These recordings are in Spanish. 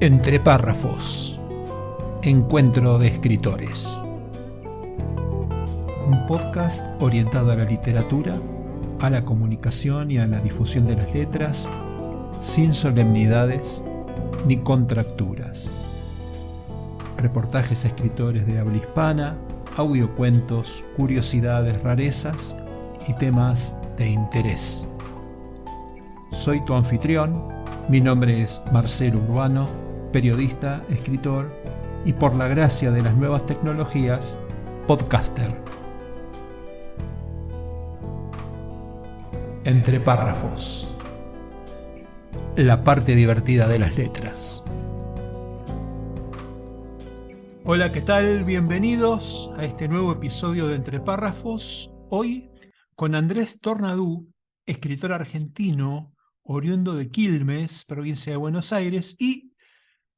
Entre párrafos. Encuentro de escritores. Un podcast orientado a la literatura, a la comunicación y a la difusión de las letras, sin solemnidades ni contracturas. Reportajes a escritores de habla hispana, audiocuentos, curiosidades, rarezas y temas de interés. Soy tu anfitrión, mi nombre es Marcelo Urbano, periodista, escritor y, por la gracia de las nuevas tecnologías, podcaster. Entre párrafos. La parte divertida de las letras. Hola, ¿qué tal? Bienvenidos a este nuevo episodio de Entre párrafos. Hoy con Andrés Tornadú, escritor argentino, oriundo de Quilmes, provincia de Buenos Aires, y,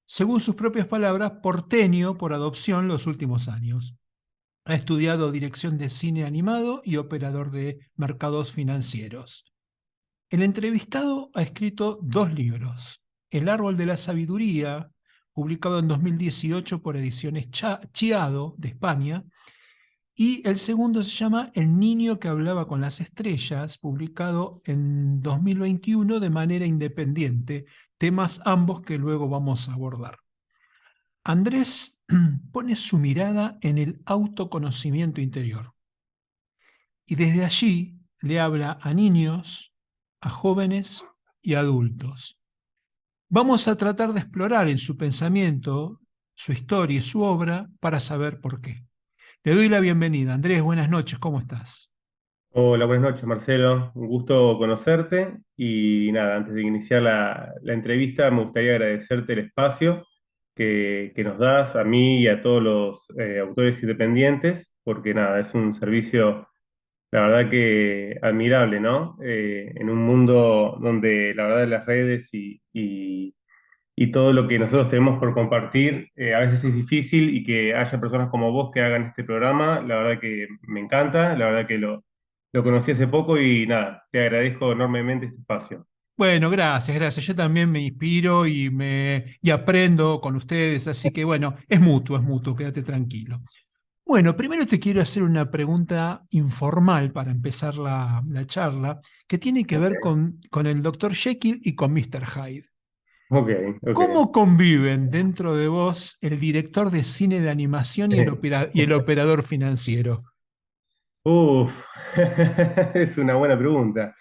según sus propias palabras, porteño por adopción los últimos años. Ha estudiado dirección de cine animado y operador de mercados financieros. El entrevistado ha escrito 2 libros: El árbol de la sabiduría, publicado en 2018 por Ediciones Chiado, de España, y el segundo se llama El niño que hablaba con las estrellas, publicado en 2021 de manera independiente, temas ambos que luego vamos a abordar. Andrés pone su mirada en el autoconocimiento interior y desde allí le habla a niños, a jóvenes y a adultos. Vamos a tratar de explorar en su pensamiento, su historia y su obra para saber por qué. Le doy la bienvenida. Andrés, buenas noches, ¿cómo estás? Hola, buenas noches, Marcelo. Un gusto conocerte. Y nada, antes de iniciar la entrevista, me gustaría agradecerte el espacio que nos das a mí y a todos los autores independientes, porque nada, es un servicio, la verdad que admirable, ¿no? En un mundo donde la verdad las redes y todo lo que nosotros tenemos por compartir, a veces es difícil y que haya personas como vos que hagan este programa, la verdad que me encanta, la verdad que lo conocí hace poco y nada, te agradezco enormemente este espacio. Bueno, gracias, gracias. Yo también me inspiro y aprendo con ustedes, así que bueno, es mutuo, quédate tranquilo. Bueno, primero te quiero hacer una pregunta informal para empezar la charla, que tiene que ver Ok, con el Dr. Jekyll y con Mr. Hyde. ok, ok. ¿Cómo conviven dentro de vos el director de cine de animación y el operador financiero? Uf, es una buena pregunta.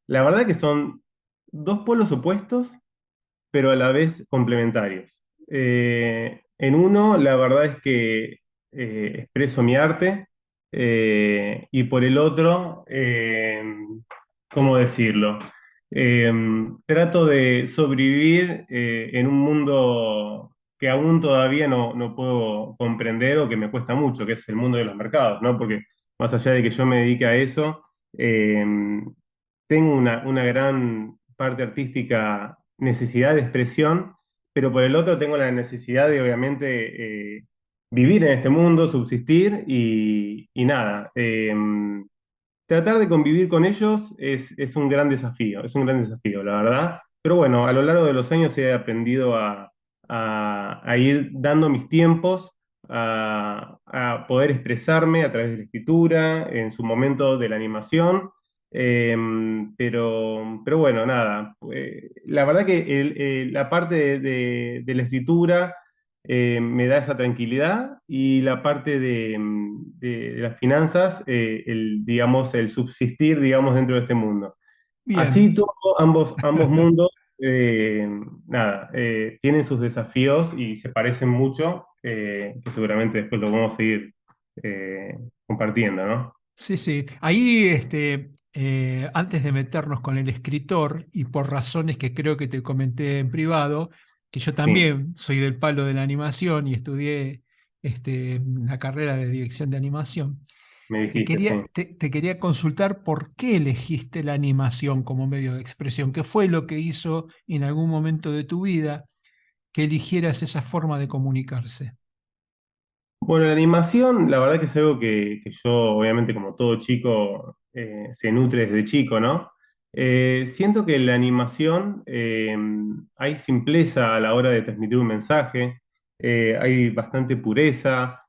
La verdad que son dos polos opuestos, pero a la vez complementarios. En uno, la verdad es que expreso mi arte, y por el otro, ¿cómo decirlo? Eh, Trato de sobrevivir en un mundo que aún todavía no puedo comprender o que me cuesta mucho, que es el mundo de los mercados, ¿no? Porque más allá de que yo me dedique a eso, tengo una gran parte artística, necesidad de expresión, pero por el otro tengo la necesidad de, obviamente, vivir en este mundo, subsistir y nada. Tratar de convivir con ellos es un gran desafío, es un gran desafío, la verdad. Pero bueno, a lo largo de los años he aprendido a ir dando mis tiempos, a poder expresarme a través de la escritura, en su momento de la animación. eh, pero bueno, nada. La verdad que la parte de la escritura me da esa tranquilidad y la parte de las finanzas, digamos, el subsistir, digamos, dentro de este mundo. Bien. Así todo, ambos mundos, nada, tienen sus desafíos y se parecen mucho, que seguramente después lo vamos a seguir compartiendo, ¿no? Sí, sí. Ahí, antes de meternos con el escritor, y por razones que creo que te comenté en privado, que yo Sí, también soy del palo de la animación y estudié la carrera de dirección de animación, me dijiste, sí. te quería consultar por qué elegiste la animación como medio de expresión. ¿Qué fue lo que hizo en algún momento de tu vida que eligieras esa forma de comunicarse? Bueno, la animación, la verdad que es algo que yo, obviamente, como todo chico, se nutre desde chico, ¿no? Siento que en la animación hay simpleza a la hora de transmitir un mensaje, hay bastante pureza,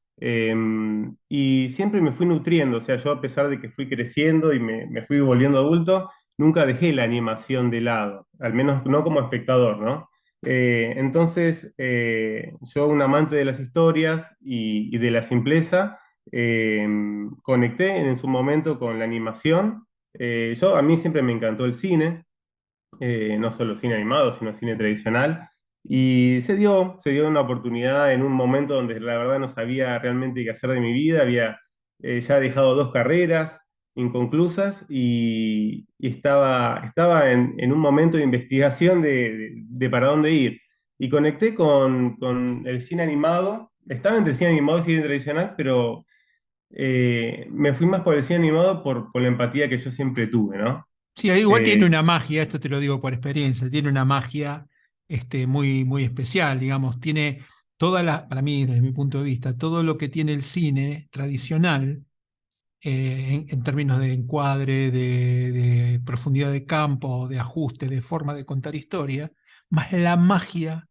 y siempre me fui nutriendo, o sea, yo a pesar de que fui creciendo y me fui volviendo adulto, nunca dejé la animación de lado, al menos no como espectador, ¿no? Entonces, yo un amante de las historias y de la simpleza, eh, conecté en su momento con la animación. A mí siempre me encantó el cine, no solo cine animado, sino cine tradicional. Y se dio una oportunidad en un momento donde la verdad no sabía realmente qué hacer de mi vida. Había ya dejado dos carreras inconclusas y estaba en un momento de investigación de para dónde ir. Y conecté con el cine animado. Estaba entre cine animado y cine tradicional, pero me fui más por el cine animado por la empatía que yo siempre tuve, ¿no? Sí, igual tiene Eh, una magia, esto te lo digo por experiencia, tiene una magia muy, muy especial, digamos, tiene para mí, desde mi punto de vista, todo lo que tiene el cine tradicional, en términos de encuadre, de profundidad de campo, de ajuste, de forma de contar historia, más la magia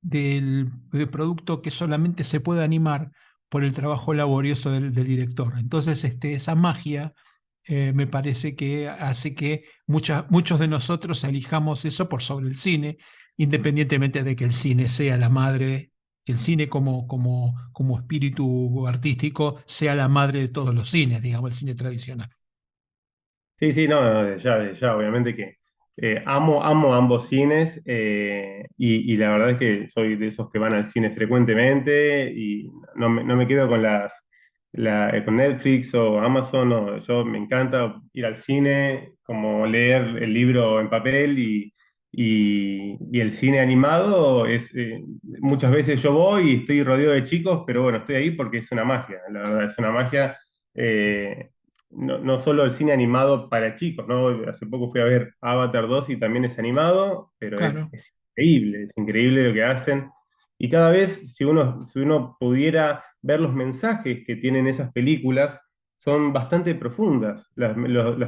del producto que solamente se puede animar por el trabajo laborioso del director. Entonces, esa magia me parece que hace que muchos de nosotros elijamos eso por sobre el cine, independientemente de que el cine sea la madre, que el cine como espíritu artístico sea la madre de todos los cines, digamos, el cine tradicional. Sí, sí, no, no, desde ya, obviamente que amo ambos cines, y la verdad es que soy de esos que van al cine frecuentemente y no me quedo con con Netflix o Amazon, no, yo me encanta ir al cine, como leer el libro en papel y el cine animado muchas veces yo voy y estoy rodeado de chicos, pero bueno, estoy ahí porque es una magia, la verdad, es una magia. No solo el cine animado para chicos, ¿no? Hace poco fui a ver Avatar 2 y también es animado, pero Claro, es increíble lo que hacen. Y cada vez, si uno pudiera ver los mensajes que tienen esas películas, son bastante profundas las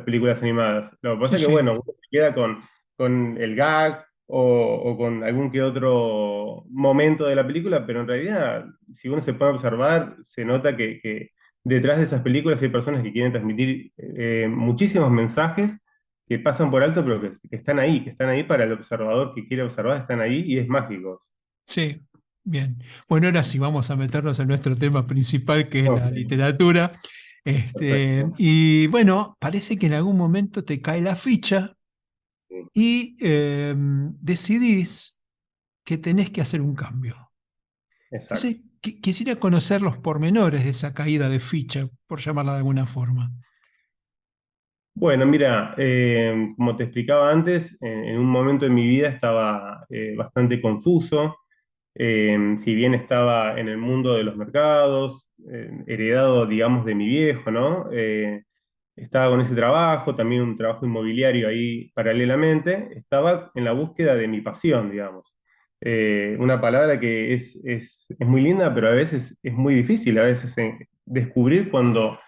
películas animadas. Lo que pasa sí, es que, sí, bueno, uno se queda con el gag o con algún que otro momento de la película, pero en realidad, si uno se pone a observar, se nota que detrás de esas películas hay personas que quieren transmitir muchísimos mensajes que pasan por alto, pero que están ahí para el observador que quiere observar, están ahí y es mágico. sí, bien. Bueno, ahora sí vamos a meternos en nuestro tema principal, que es Ok, la literatura. perfecto. Y bueno, parece que en algún momento te cae la ficha Sí, y decidís que tenés que hacer un cambio. exacto. Entonces, quisiera conocer los pormenores de esa caída de ficha, por llamarla de alguna forma. Bueno, mira, como te explicaba antes, en un momento de mi vida estaba bastante confuso. Si bien estaba en el mundo de los mercados, heredado, digamos, de mi viejo, ¿no? Estaba con ese trabajo, también un trabajo inmobiliario ahí paralelamente, estaba en la búsqueda de mi pasión, digamos. Una palabra que es muy linda, pero a veces es muy difícil, a veces descubrir cuando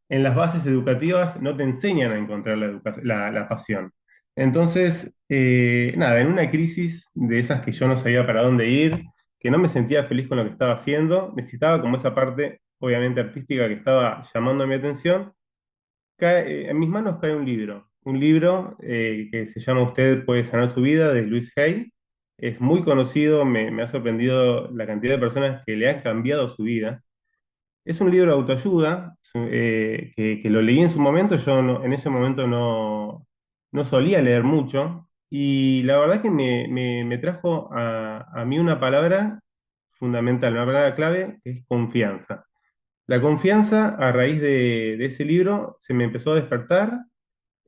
en las bases educativas no te enseñan a encontrar la pasión. Entonces, nada, en una crisis de esas que yo no sabía para dónde ir, que no me sentía feliz con lo que estaba haciendo, necesitaba como esa parte, obviamente artística, que estaba llamando mi atención. En mis manos cae un libro que se llama Usted puede sanar su vida, de Luis Hay. Es muy conocido, me ha sorprendido la cantidad de personas que le han cambiado su vida. Es un libro de autoayuda, que lo leí en su momento. Yo en ese momento no solía leer mucho, y la verdad que me trajo a mí una palabra fundamental, una palabra clave, que es confianza. La confianza, a raíz de ese libro, se me empezó a despertar.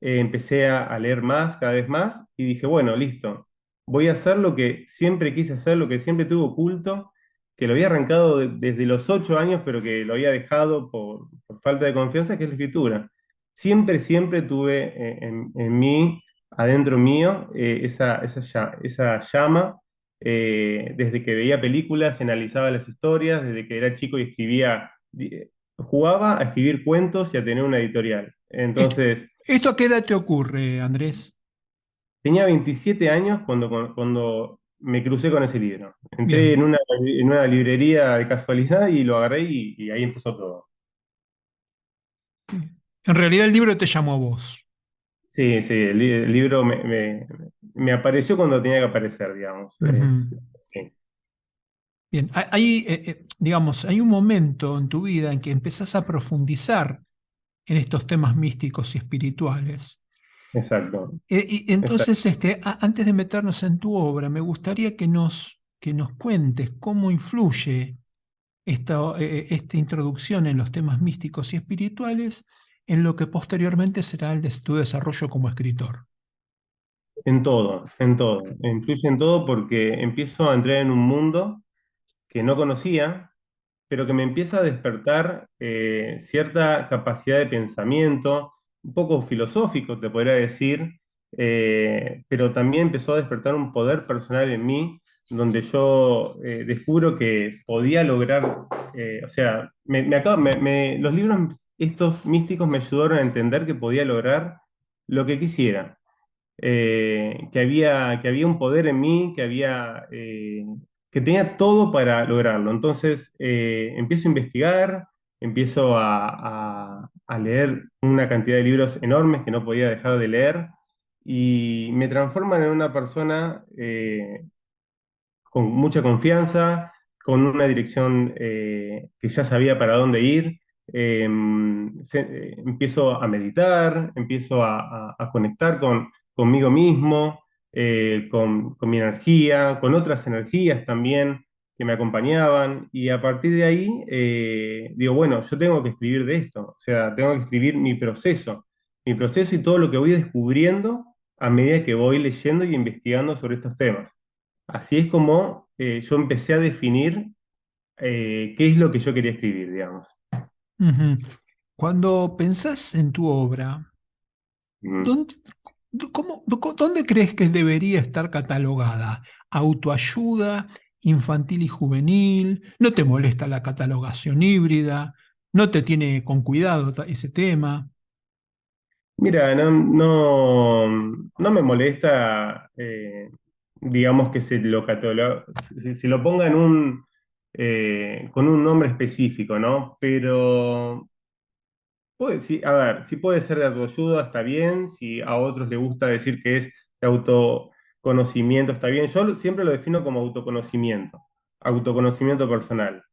Empecé a leer más, cada vez más, y dije, bueno, listo, voy a hacer lo que siempre quise hacer, lo que siempre tuve oculto, que lo había arrancado desde los 8 años, pero que lo había dejado por falta de confianza, que es la escritura. Siempre tuve en mí, adentro mío, esa llama, desde que veía películas y analizaba las historias, desde que era chico y jugaba a escribir cuentos y a tener una editorial. Est- Entonces, ¿Esto a qué edad te ocurre, Andrés? tenía 27 años cuando me crucé con ese libro. Entré Bien. en una librería de casualidad y lo agarré y ahí empezó todo. Sí. En realidad el libro te llamó a vos. Sí, sí, el libro me apareció cuando tenía que aparecer, digamos. Ujú. Sí, Bien, digamos, hay un momento en tu vida en que empezás a profundizar en estos temas místicos y espirituales. exacto. Y Exacto. entonces, antes de meternos en tu obra, me gustaría que nos cuentes cómo influye esta introducción en los temas místicos y espirituales en lo que posteriormente será tu desarrollo como escritor. En todo, en todo. Influye en todo porque empiezo a entrar en un mundo que no conocía, pero que me empieza a despertar cierta capacidad de pensamiento, un poco filosófico, te podría decir, pero también empezó a despertar un poder personal en mí, donde yo descubro que podía lograr, o sea, los libros estos místicos me ayudaron a entender que podía lograr lo que quisiera, que había un poder en mí, que tenía todo para lograrlo. Entonces empiezo a investigar, empiezo a leer una cantidad de libros enormes que no podía dejar de leer y me transforman en una persona con mucha confianza, con una dirección que ya sabía para dónde ir. Empiezo a meditar, empiezo a conectar conmigo mismo, con mi energía, con otras energías también que me acompañaban. Y a partir de ahí, digo, bueno, yo tengo que escribir de esto, o sea, tengo que escribir mi proceso y todo lo que voy descubriendo a medida que voy leyendo y investigando sobre estos temas. Así es como yo empecé a definir qué es lo que yo quería escribir, digamos. Ujú. Cuando pensás en tu obra, Mm. ¿dónde, dónde crees que debería estar catalogada? ¿Autoayuda, infantil y juvenil? ¿No te molesta la catalogación híbrida? ¿No te tiene con cuidado ese tema? Mira, no me molesta, digamos, que se lo ponga con un nombre específico, ¿no? Pero sí, a ver, si puede ser de autoayuda, está bien. Si a otros les gusta decir que es de autoconocimiento, está bien. Siempre lo defino como autoconocimiento personal.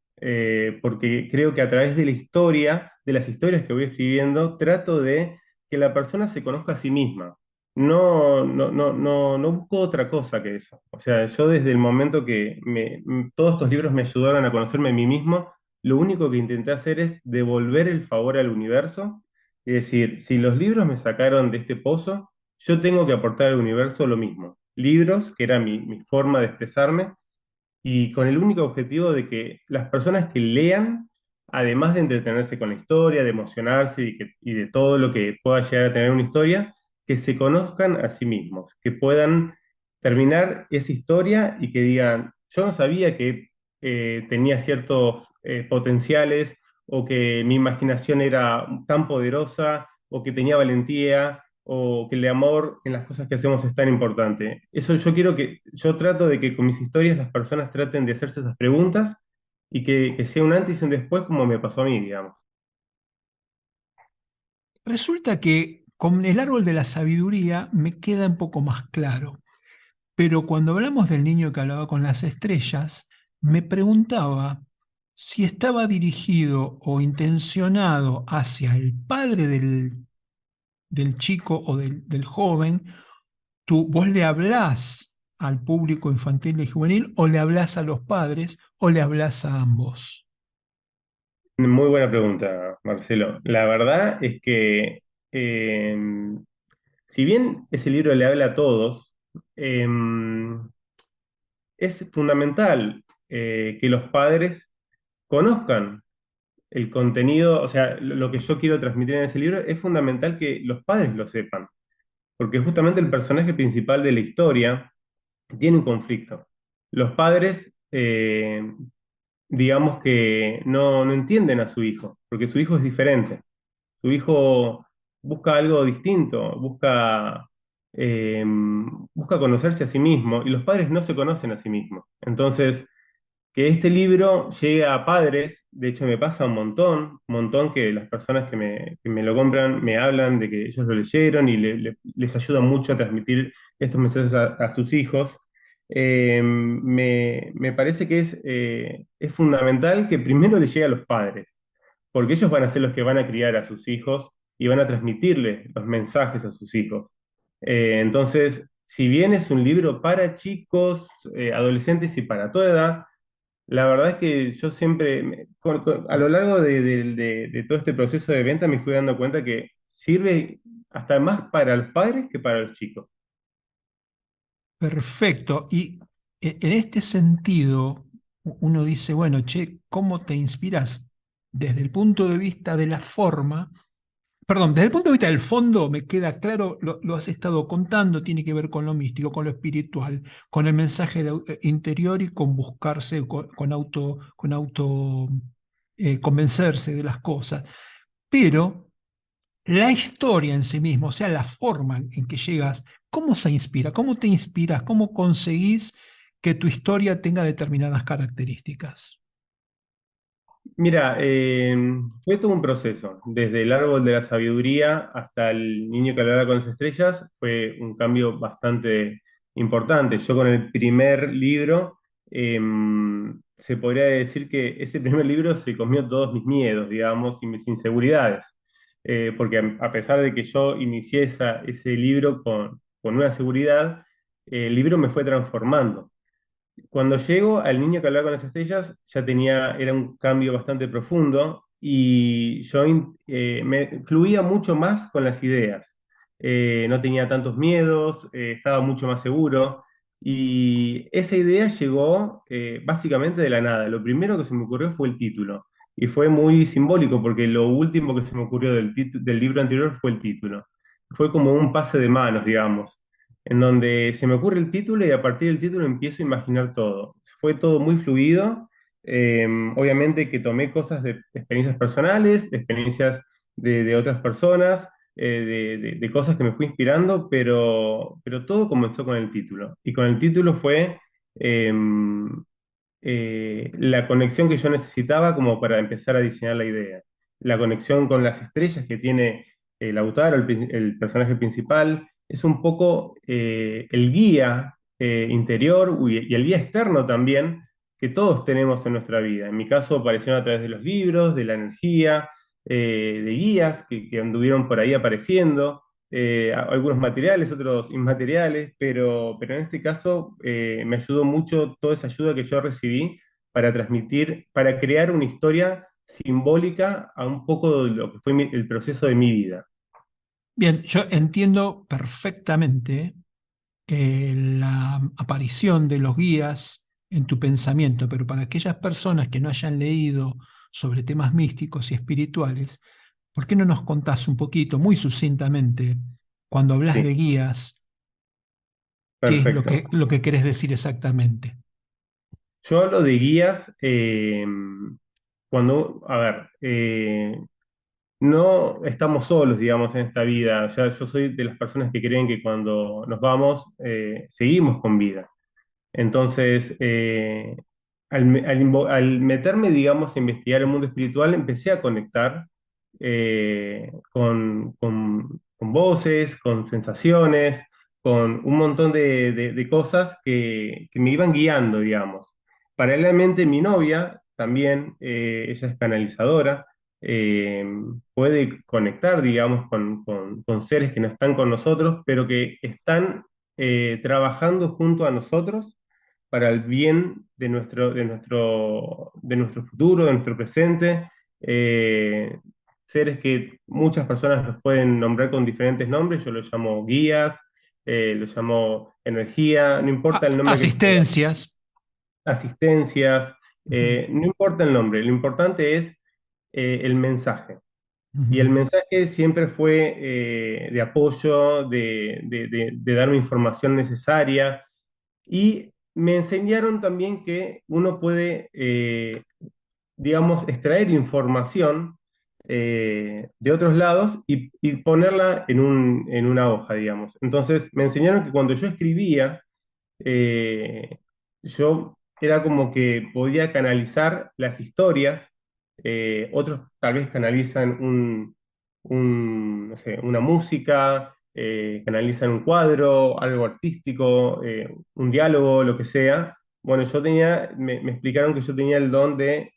Porque creo que a través de la historia, de las historias que voy escribiendo, trato de que la persona se conozca a sí misma. No busco otra cosa que eso. O sea, yo desde el momento que todos estos libros me ayudaron a conocerme a mí mismo, lo único que intenté hacer es devolver el favor al universo y decir, si los libros me sacaron de este pozo, yo tengo que aportar al universo lo mismo. Libros, que era mi forma de expresarme, y con el único objetivo de que las personas que lean, además de entretenerse con la historia, de emocionarse y de todo lo que pueda llegar a tener una historia, que se conozcan a sí mismos, que puedan terminar esa historia y que digan, yo no sabía que tenía ciertos potenciales o que mi imaginación era tan poderosa o que tenía valentía o que el amor en las cosas que hacemos es tan importante. Eso yo trato de que con mis historias las personas traten de hacerse esas preguntas y que sea un antes y un después como me pasó a mí, digamos. Resulta que con el árbol de la sabiduría me queda un poco más claro, pero cuando hablamos del niño que hablaba con las estrellas, me preguntaba si estaba dirigido o intencionado hacia el padre del chico o del joven. ¿Vos le hablás al público infantil y juvenil o le hablás a los padres o le hablás a ambos? Muy buena pregunta, Marcelo. La verdad es que eh, si bien ese libro le habla a todos, eh, es fundamental que los padres conozcan el contenido, o sea, lo que yo quiero transmitir en ese libro, es fundamental que los padres lo sepan, porque justamente el personaje principal de la historia tiene un conflicto. Los padres, digamos que no entienden a su hijo, porque su hijo es diferente. Su hijo busca algo distinto, busca eh, busca conocerse a sí mismo y los padres no se conocen a sí mismos. Entonces, que este libro llegue a padres, de hecho me pasa un montón que las personas que me lo compran me hablan de que ellos lo leyeron y les ayuda mucho a transmitir estos mensajes a sus hijos. Me parece que es fundamental que primero le llegue a los padres, porque ellos van a ser los que van a criar a sus hijos y van a transmitirle los mensajes a sus hijos. Entonces, si bien es un libro para chicos, adolescentes y para toda edad, la verdad es que yo siempre, a lo largo de todo este proceso de venta, me fui dando cuenta que sirve hasta más para los padres que para los chicos. Perfecto. Y en este sentido, uno dice, bueno, che, ¿cómo te inspiras? Desde el punto de vista de la forma, perdón, desde el punto de vista del fondo me queda claro, lo has estado contando, tiene que ver con lo místico, con lo espiritual, con el mensaje interior y con buscarse, con convencerse de las cosas. Pero la historia en sí misma, o sea, la forma en que llegas, ¿cómo se inspira? ¿Cómo te inspiras? ¿Cómo conseguís que tu historia tenga determinadas características? Mira, fue todo un proceso. Desde el árbol de la sabiduría hasta el niño que hablaba con las estrellas, fue un cambio bastante importante. Yo con el primer libro, se podría decir que ese primer libro se comió todos mis miedos, digamos, y mis inseguridades. Porque a pesar de que yo inicié ese libro con una seguridad, el libro me fue transformando. Cuando llego al niño que hablaba con las estrellas, era un cambio bastante profundo y me fluía mucho más con las ideas. No tenía tantos miedos, estaba mucho más seguro y esa idea llegó básicamente de la nada. Lo primero que se me ocurrió fue el título y fue muy simbólico porque lo último que se me ocurrió del libro anterior fue el título. Fue como un pase de manos, digamos, en donde se me ocurre el título y a partir del título empiezo a imaginar todo. Fue todo muy fluido. Obviamente que tomé cosas de experiencias personales, de experiencias de otras personas, de cosas que me fui inspirando, pero todo comenzó con el título. Y con el título fue eh, la conexión que yo necesitaba como para empezar a diseñar la idea. La conexión con las estrellas que tiene Lautaro, el personaje principal, es un poco el guía interior y el guía externo también que todos tenemos en nuestra vida. En mi caso aparecieron a través de los libros, de la energía, de guías que anduvieron por ahí apareciendo, algunos materiales, otros inmateriales, pero en este caso me ayudó mucho toda esa ayuda que yo recibí para transmitir, para crear una historia simbólica a un poco de lo que fue el proceso de mi vida. Bien, yo entiendo perfectamente la aparición de los guías en tu pensamiento, pero para aquellas personas que no hayan leído sobre temas místicos y espirituales, ¿por qué no nos contás un poquito, muy sucintamente, cuando hablas de Sí, guías, qué es perfecto. lo que querés decir exactamente? Yo hablo de guías a ver, no estamos solos, digamos, en esta vida. Ya, yo soy de las personas que creen que cuando nos vamos, seguimos con vida. Entonces, al meterme, digamos, a investigar el mundo espiritual, empecé a conectar con voces, con sensaciones, con un montón de cosas que me iban guiando, digamos. Paralelamente, mi novia también, ella es canalizadora, eh, puede conectar, digamos, con seres que no están con nosotros, pero que están trabajando junto a nosotros para el bien de nuestro futuro, de nuestro presente. eh, Seres que muchas personas los pueden nombrar con diferentes nombres, yo los llamo guías, los llamo energía, no importa el nombre que le pongan, Asistencias. asistencias, Ujú, no importa el nombre, lo importante es el mensaje. Y el ujú. mensaje siempre fue de apoyo, de darme información necesaria. Y me enseñaron también que uno puede, digamos, extraer información de otros lados y ponerla en una hoja, digamos. Entonces me enseñaron que cuando yo escribía, eh, yo era como que podía canalizar las historias, otros tal vez canalizan no sé, una música, canalizan un cuadro, algo artístico, un diálogo, lo que sea. Bueno, me explicaron que yo tenía el don de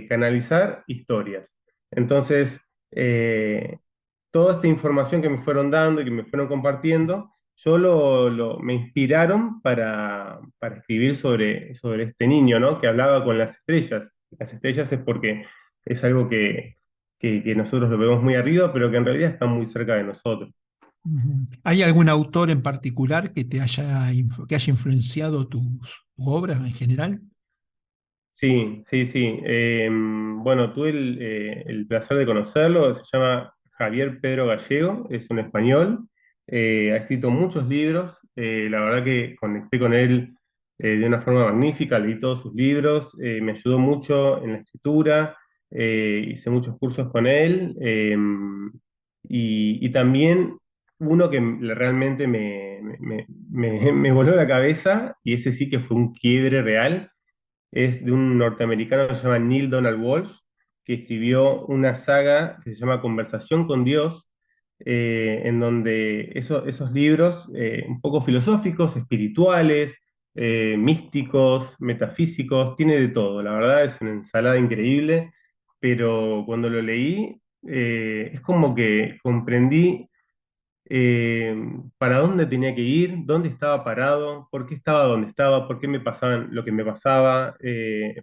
canalizar historias. Entonces, eh, toda esta información que me fueron dando y que me fueron compartiendo, me inspiraron para escribir sobre este niño, ¿no? Que hablaba con las estrellas. Las estrellas es porque es algo que nosotros lo vemos muy arriba, pero que en realidad está muy cerca de nosotros. Ujú. ¿Hay algún autor en particular que que haya influenciado tu obra en general? Sí, sí, sí. Bueno, tuve el placer de conocerlo. Se llama Javier Pedro Gallego, es un español. Ha escrito muchos libros. La verdad que conecté con él de una forma magnífica. Leí todos sus libros. Me ayudó mucho en la escritura. Hice muchos cursos con él. Y también uno que realmente me voló la cabeza, y ese sí que fue un quiebre real, es de un norteamericano que se llama Neil Donald Walsh, que escribió una saga que se llama Conversación con Dios, en donde esos libros un poco filosóficos, espirituales, místicos, metafísicos, tiene de todo. La verdad es una ensalada increíble, pero cuando lo leí, es como que comprendí eh, para dónde tenía que ir, dónde estaba parado, por qué estaba donde estaba, por qué me pasaban lo que me pasaba.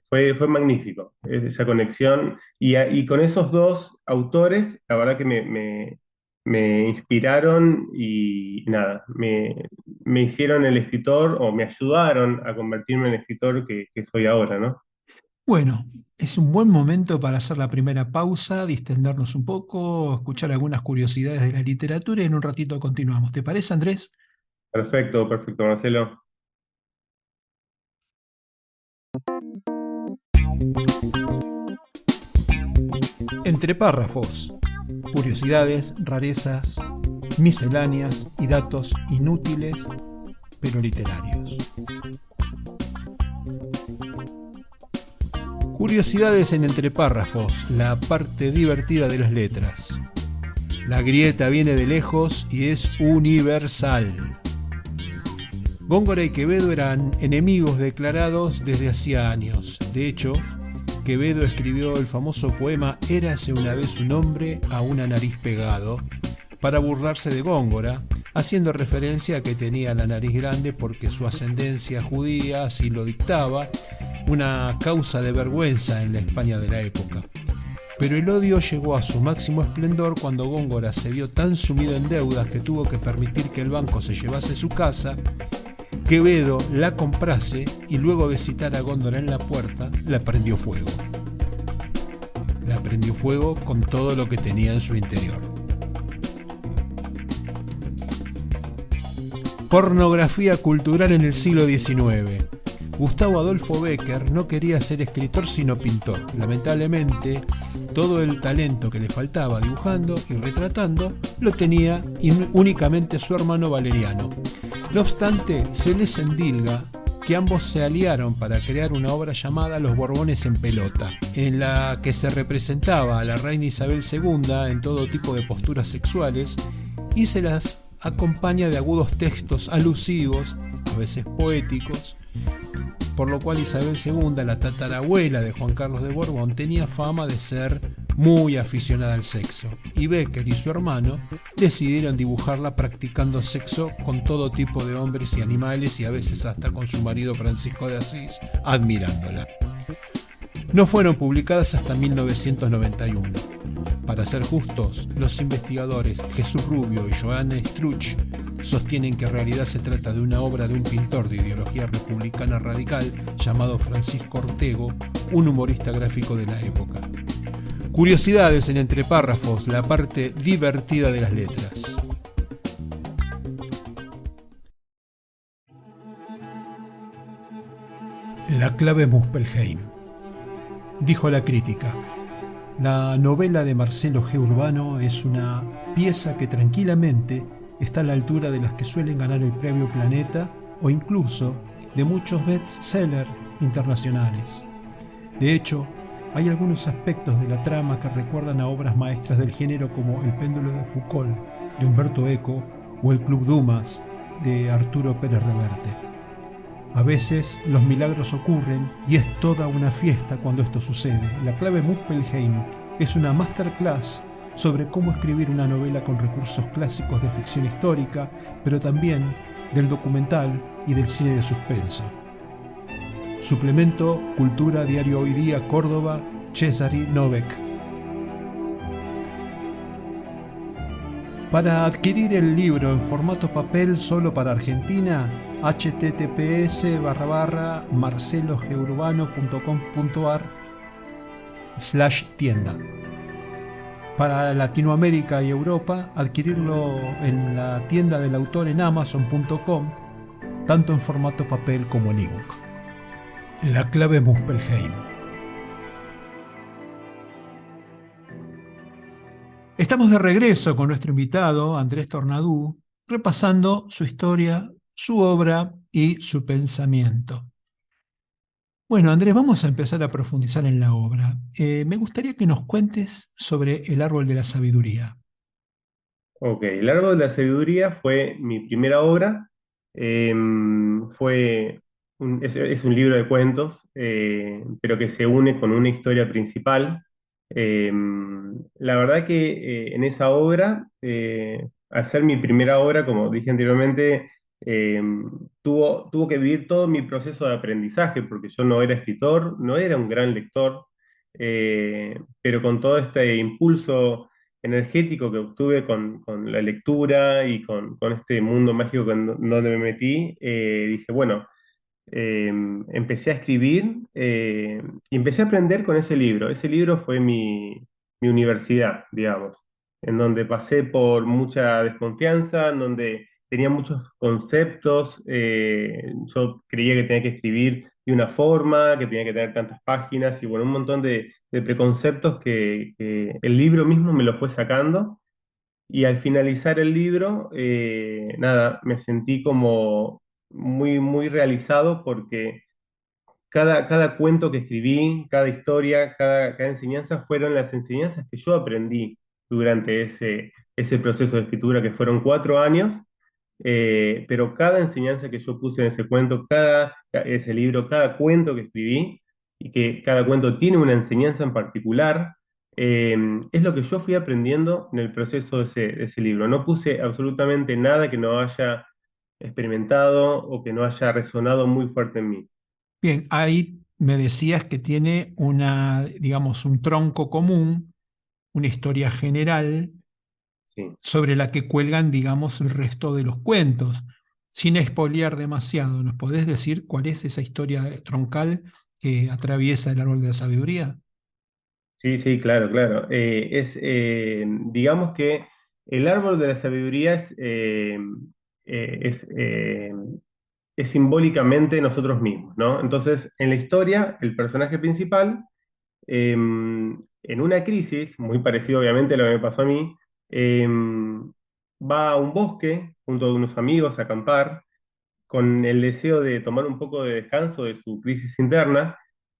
Fue magnífico esa conexión. Y con esos dos autores, la verdad que me inspiraron y nada, me hicieron el escritor o me ayudaron a convertirme en el escritor que soy ahora, ¿no? Bueno, es un buen momento para hacer la primera pausa, distendernos un poco, escuchar algunas curiosidades de la literatura y en un ratito continuamos. ¿Te parece, Andrés? Perfecto, perfecto, Marcelo. Entre párrafos, curiosidades, rarezas, misceláneas y datos inútiles pero literarios. Curiosidades en entre párrafos, la parte divertida de las letras. La grieta viene de lejos y es universal. Góngora y Quevedo eran enemigos declarados desde hacía años. De hecho, Quevedo escribió el famoso poema Érase una vez un hombre a una nariz pegado, para burlarse de Góngora, haciendo referencia a que tenía la nariz grande porque su ascendencia judía así lo dictaba, una causa de vergüenza en la España de la época. Pero el odio llegó a su máximo esplendor cuando Góngora se vio tan sumido en deudas que tuvo que permitir que el banco se llevase su casa, Quevedo la comprase y luego de citar a Góngora en la puerta, la prendió fuego. La prendió fuego con todo lo que tenía en su interior. Pornografía cultural en el siglo XIX. Gustavo Adolfo Bécquer no quería ser escritor sino pintor. Lamentablemente, todo el talento que le faltaba dibujando y retratando lo tenía únicamente su hermano Valeriano. No obstante, se les endilga que ambos se aliaron para crear una obra llamada Los Borbones en pelota, en la que se representaba a la reina Isabel II en todo tipo de posturas sexuales y se las acompaña de agudos textos alusivos, a veces poéticos, por lo cual Isabel II, la tatarabuela de Juan Carlos de Borbón, tenía fama de ser muy aficionada al sexo, y Bécquer y su hermano decidieron dibujarla practicando sexo con todo tipo de hombres y animales y a veces hasta con su marido Francisco de Asís, admirándola. No fueron publicadas hasta 1991. Para ser justos, los investigadores Jesús Rubio y Joanne Struch sostienen que en realidad se trata de una obra de un pintor de ideología republicana radical llamado Francisco Ortego, un humorista gráfico de la época. Curiosidades en entre párrafos, la parte divertida de las letras. La clave Muspelheim. Dijo la crítica: La novela de Marcelo G. Urbano es una pieza que tranquilamente está a la altura de las que suelen ganar el premio Planeta o incluso de muchos bestsellers internacionales. De hecho, hay algunos aspectos de la trama que recuerdan a obras maestras del género como El péndulo de Foucault, de Humberto Eco, o El Club Dumas, de Arturo Pérez Reverte. A veces los milagros ocurren y es toda una fiesta cuando esto sucede. La clave Muspelheim es una masterclass sobre cómo escribir una novela con recursos clásicos de ficción histórica, pero también del documental y del cine de suspenso. Suplemento Cultura Diario Hoy Día Córdoba, Cesari Novek. Para adquirir el libro en formato papel solo para Argentina, https://marcelogeurbano.com.ar/tienda. Para Latinoamérica y Europa, adquirirlo en la tienda del autor en amazon.com, tanto en formato papel como en ebook. La clave Muspelheim. Estamos de regreso con nuestro invitado, Andrés Tornadú, repasando su historia, su obra y su pensamiento. Bueno, Andrés, vamos a empezar a profundizar en la obra. Me gustaría que nos cuentes sobre El árbol de la sabiduría. Ok, El árbol de la sabiduría fue mi primera obra. Es un libro de cuentos, pero que se une con una historia principal. La verdad que en esa obra, al ser mi primera obra, como dije anteriormente, eh, tuvo que vivir todo mi proceso de aprendizaje, porque yo no era escritor, no era un gran lector, pero con todo este impulso energético que obtuve con la lectura y con este mundo mágico donde me metí, dije, bueno, empecé a escribir y empecé a aprender con ese libro. Ese libro fue mi universidad, digamos, en donde pasé por mucha desconfianza, en donde tenía muchos conceptos. Yo creía que tenía que escribir de una forma, que tenía que tener tantas páginas y bueno, un montón de preconceptos que el libro mismo me lo fue sacando. Y al finalizar el libro, nada, me sentí como muy realizado porque cada cuento que escribí, cada historia, cada enseñanza fueron las enseñanzas que yo aprendí durante ese proceso de escritura, que fueron 4 años, pero cada enseñanza que yo puse en ese cuento, ese libro, cada cuento que escribí, y que cada cuento tiene una enseñanza en particular, eh, es lo que yo fui aprendiendo en el proceso de ese libro. No puse absolutamente nada que no haya experimentado o que no haya resonado muy fuerte en mí. Bien, ahí me decías que tiene digamos, un tronco común, una historia general Sí. sobre la que cuelgan, digamos, el resto de los cuentos. Sin espolear demasiado, ¿nos podés decir cuál es esa historia troncal que atraviesa el árbol de la sabiduría? Sí, sí, claro, claro. Digamos que el árbol de la sabiduría eh, es, eh, es simbólicamente nosotros mismos, ¿no? Entonces, en la historia, el personaje principal, en una crisis, muy parecido obviamente a lo que me pasó a mí, va a un bosque junto a unos amigos a acampar con el deseo de tomar un poco de descanso de su crisis interna,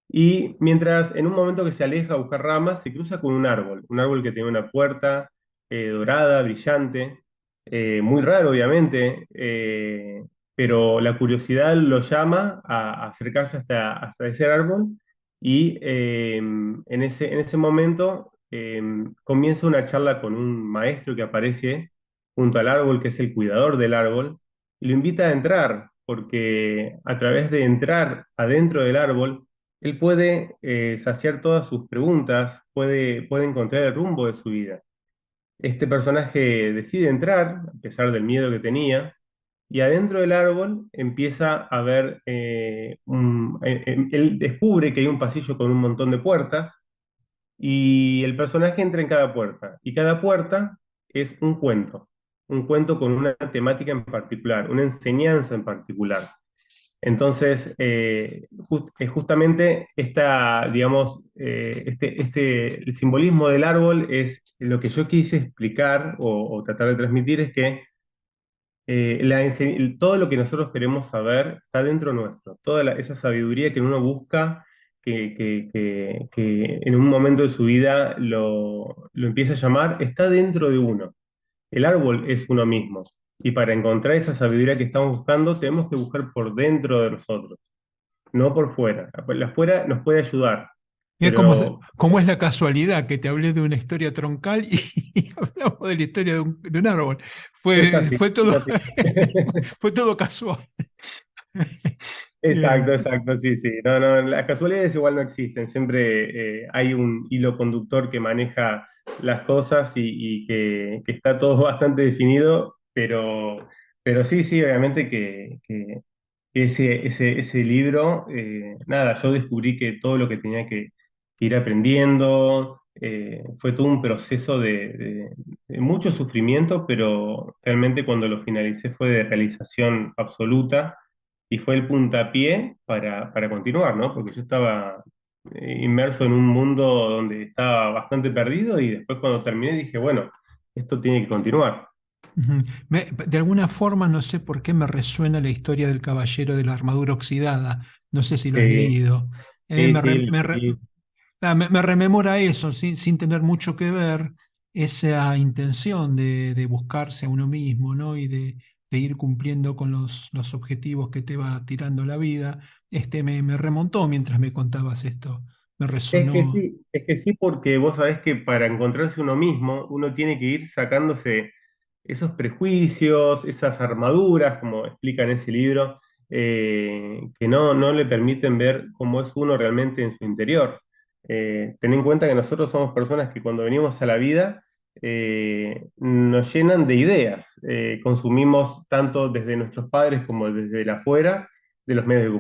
y mientras en un momento que se aleja a buscar ramas, se cruza con un árbol que tiene una puerta dorada, brillante, muy raro obviamente, pero la curiosidad lo llama a acercarse hasta ese árbol, y en ese momento comienza una charla con un maestro que aparece junto al árbol, que es el cuidador del árbol, y lo invita a entrar, porque a través de entrar adentro del árbol, él puede saciar todas sus preguntas, puede encontrar el rumbo de su vida. Este personaje decide entrar, a pesar del miedo que tenía, y adentro del árbol empieza a ver, él descubre que hay un pasillo con un montón de puertas, y el personaje entra en cada puerta, y cada puerta es un cuento con una temática en particular, una enseñanza en particular. Entonces, justamente digamos, el simbolismo del árbol es lo que yo quise explicar o tratar de transmitir es que todo lo que nosotros queremos saber está dentro nuestro. Esa sabiduría que uno busca, que en un momento de su vida lo empieza a llamar, está dentro de uno. El árbol es uno mismo. Y para encontrar esa sabiduría que estamos buscando, tenemos que buscar por dentro de nosotros, no por fuera. La afuera nos puede ayudar, Mira pero cómo es la casualidad que te hablé de una historia troncal y hablamos de la historia de un árbol. es Fue, así, fue es todo, así. fue todo casual. Exacto, Bien. exacto, sí, sí. No, no, las casualidades igual no existen. Siempre hay un hilo conductor que maneja las cosas y que está todo bastante definido, pero sí, sí, obviamente que ese libro, nada, yo descubrí que todo lo que tenía que ir aprendiendo, fue todo un proceso de mucho sufrimiento, pero realmente cuando lo finalicé fue de realización absoluta y fue el puntapié para continuar, ¿no? Porque yo estaba inmerso en un mundo donde estaba bastante perdido y después cuando terminé dije, bueno, esto tiene que continuar. Ujú. De alguna forma, no sé por qué me resuena la historia del caballero de la armadura oxidada. No sé si lo has Sí, leído. sí, sí, sí. Me rememora eso, sin tener mucho que ver, esa intención de buscarse a uno mismo, ¿no? Y de ir cumpliendo con los objetivos que te va tirando la vida. Me remontó mientras me contabas esto. Me resonó. Es que sí, porque vos sabés que para encontrarse uno mismo, uno tiene que ir sacándose esos prejuicios, esas armaduras, como explica en ese libro, que no le permiten ver cómo es uno realmente en su interior. Ten en cuenta que nosotros somos personas que cuando venimos a la vida nos llenan de ideas. Consumimos tanto desde nuestros padres como desde la afuera de los medios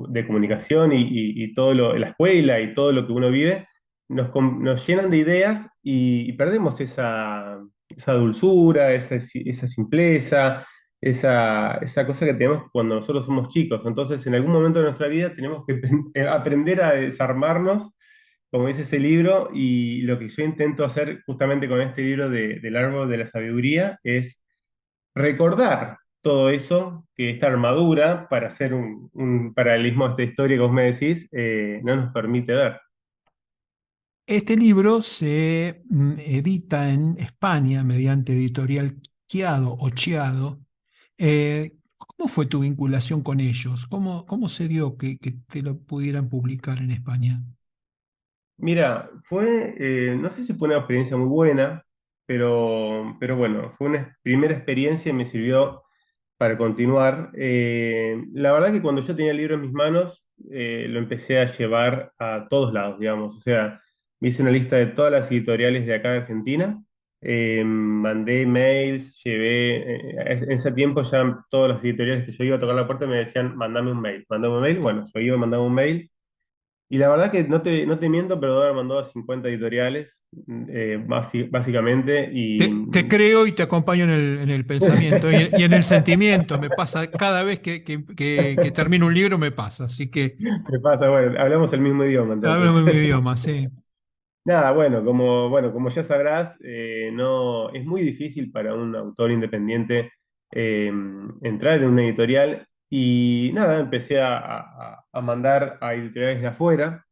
de comunicación y todo la escuela y todo lo que uno vive, nos llenan de ideas y perdemos esa dulzura, esa simpleza, esa cosa que tenemos cuando nosotros somos chicos. Entonces, en algún momento de nuestra vida tenemos que aprender a desarmarnos, como dice ese libro, y lo que yo intento hacer justamente con este libro del árbol de la sabiduría es recordar todo eso, que esta armadura, para hacer un paralelismo a esta historia que vos me decís, no nos permite ver. Este libro se edita en España mediante editorial Chiado o Chiado. ¿Cómo fue tu vinculación con ellos? ¿Cómo se dio que te lo pudieran publicar en España? Mira, no sé si fue una experiencia muy buena, pero bueno, fue una primera experiencia y me sirvió para continuar. La verdad que cuando yo tenía el libro en mis manos, lo empecé a llevar a todos lados, digamos. O sea, me hice una lista de todas las editoriales de acá de Argentina, mandé mails, en ese tiempo ya todas las editoriales que yo iba a tocar la puerta me decían, mandame un mail. Bueno, yo iba, mandaba un mail. Y la verdad que no te miento, pero debo haber mandado a 50 editoriales, básicamente, y Te creo y te acompaño en el pensamiento y en el sentimiento. Me pasa cada vez que termino un libro, me pasa. Así que ¿qué pasa? Bueno, hablamos el mismo idioma háblame entonces. mi idioma, sí. Nada, bueno, como ya sabrás, no, es muy difícil para un autor independiente eh, entrar en una editorial y nada, empecé a mandar a editoriales de afuera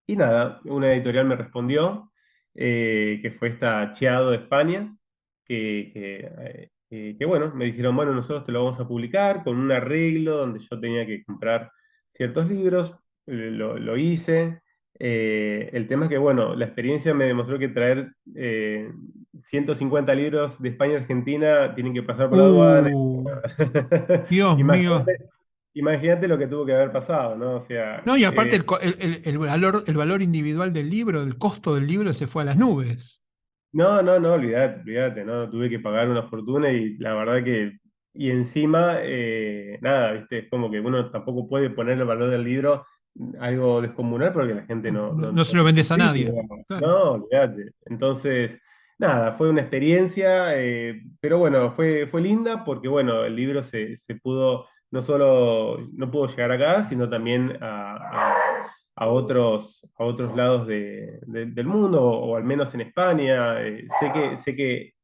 y nada, una editorial me respondió, que fue esta Chiado de España, que bueno, me dijeron, bueno, nosotros te lo vamos a publicar con un arreglo donde yo tenía que comprar ciertos libros, lo hice. El tema es que, bueno, la experiencia me demostró que traer 150 libros de España a Argentina tienen que pasar por la aduana. Uh, Dios mío. Imagínate, imagínate lo que tuvo que haber pasado, ¿no? O sea, No, y aparte el valor individual del libro, el costo del libro se fue a las nubes. no, olvídate, olvídate, no, tuve que pagar una fortuna y la verdad y encima, nada, viste, es como que uno tampoco puede poner el valor del libro algo descomunal porque la gente No, no no se lo lo vendes a consigue, nadie. digamos. Claro. No, olvídate. Entonces, nada, fue una experiencia, pero bueno, fue linda porque, bueno, el libro se pudo no solo no pudo llegar acá, sino también a otros lados del mundo, o al menos en España. Sé que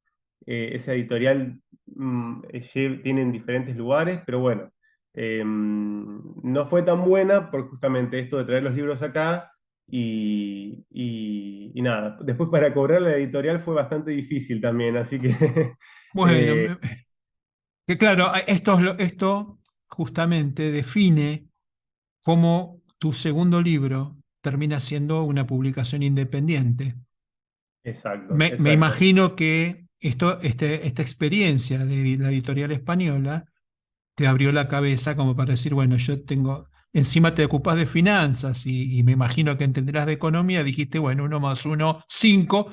esa editorial tiene en diferentes lugares, pero bueno, no fue tan buena por justamente esto de traer los libros acá. Y nada, después para cobrar la editorial fue bastante difícil también, así que Bueno, eh, que claro, esto justamente define cómo tu segundo libro termina siendo una publicación independiente. exacto, Me exacto. imagino que esta experiencia de la editorial española te abrió la cabeza como para decir, bueno, yo tengo, encima te ocupas de finanzas y me imagino que entenderás de economía, dijiste, bueno, uno más uno, cinco,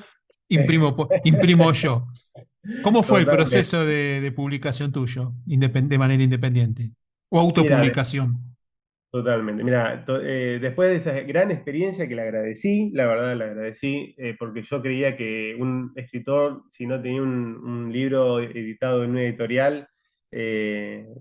imprimo yo. ¿Cómo fue el Totalmente. proceso de publicación tuyo, de manera independiente? ¿O Mira, autopublicación? totalmente. Mira, después de esa gran experiencia que le agradecí, la verdad le agradecí, porque yo creía que un escritor, si no tenía un libro editado en una editorial,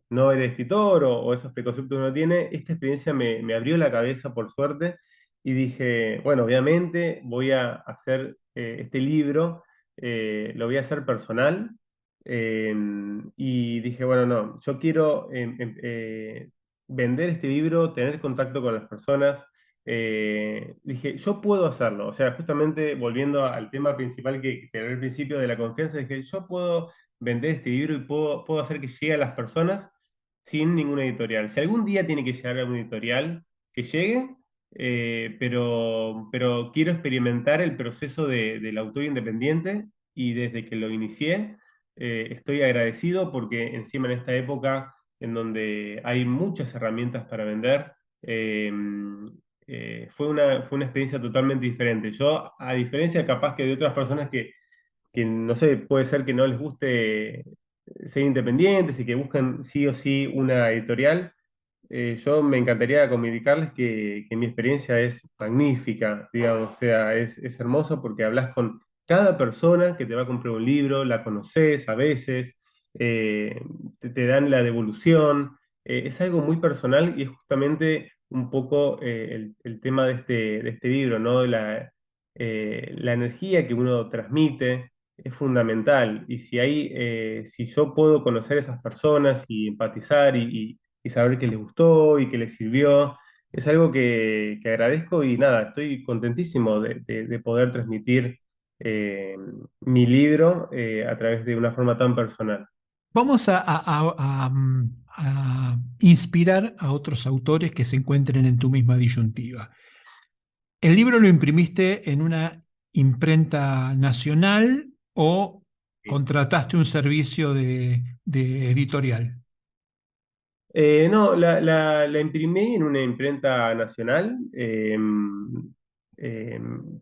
no era escritor, o esos preconceptos que uno tiene. Esta experiencia me abrió la cabeza, por suerte, y dije, bueno, obviamente voy a hacer este libro, lo voy a hacer personal. eh, y dije, bueno, no, yo quiero vender este libro, tener contacto con las personas. Dije, yo puedo hacerlo. O sea, justamente volviendo al tema principal que te hablé al principio de la confianza, dije, yo puedo vender este libro y puedo hacer que llegue a las personas sin ninguna editorial. Si algún día tiene que llegar a una editorial, que llegue, pero quiero experimentar el proceso del autor independiente, y desde que lo inicié, estoy agradecido porque encima en esta época en donde hay muchas herramientas para vender. eh, fue una experiencia totalmente diferente. Yo, a diferencia capaz que de otras personas que no sé, puede ser que no les guste ser independientes y que buscan sí o sí una editorial, yo me encantaría comunicarles que mi experiencia es magnífica, digamos. O sea, es hermoso porque hablas con cada persona que te va a comprar un libro, la conoces a veces, eh, te dan la devolución. Es algo muy personal, y es justamente un poco el tema de este libro, ¿no? La energía que uno transmite es fundamental. Y si yo puedo conocer a esas personas y empatizar y saber que les gustó y que les sirvió, es algo que agradezco. Y nada, estoy contentísimo de poder transmitir eh, mi libro a través de una forma tan personal. Vamos a inspirar a otros autores que se encuentren en tu misma disyuntiva. ¿El libro lo imprimiste en una imprenta nacional o contrataste un servicio de editorial? No, la imprimí en una imprenta nacional,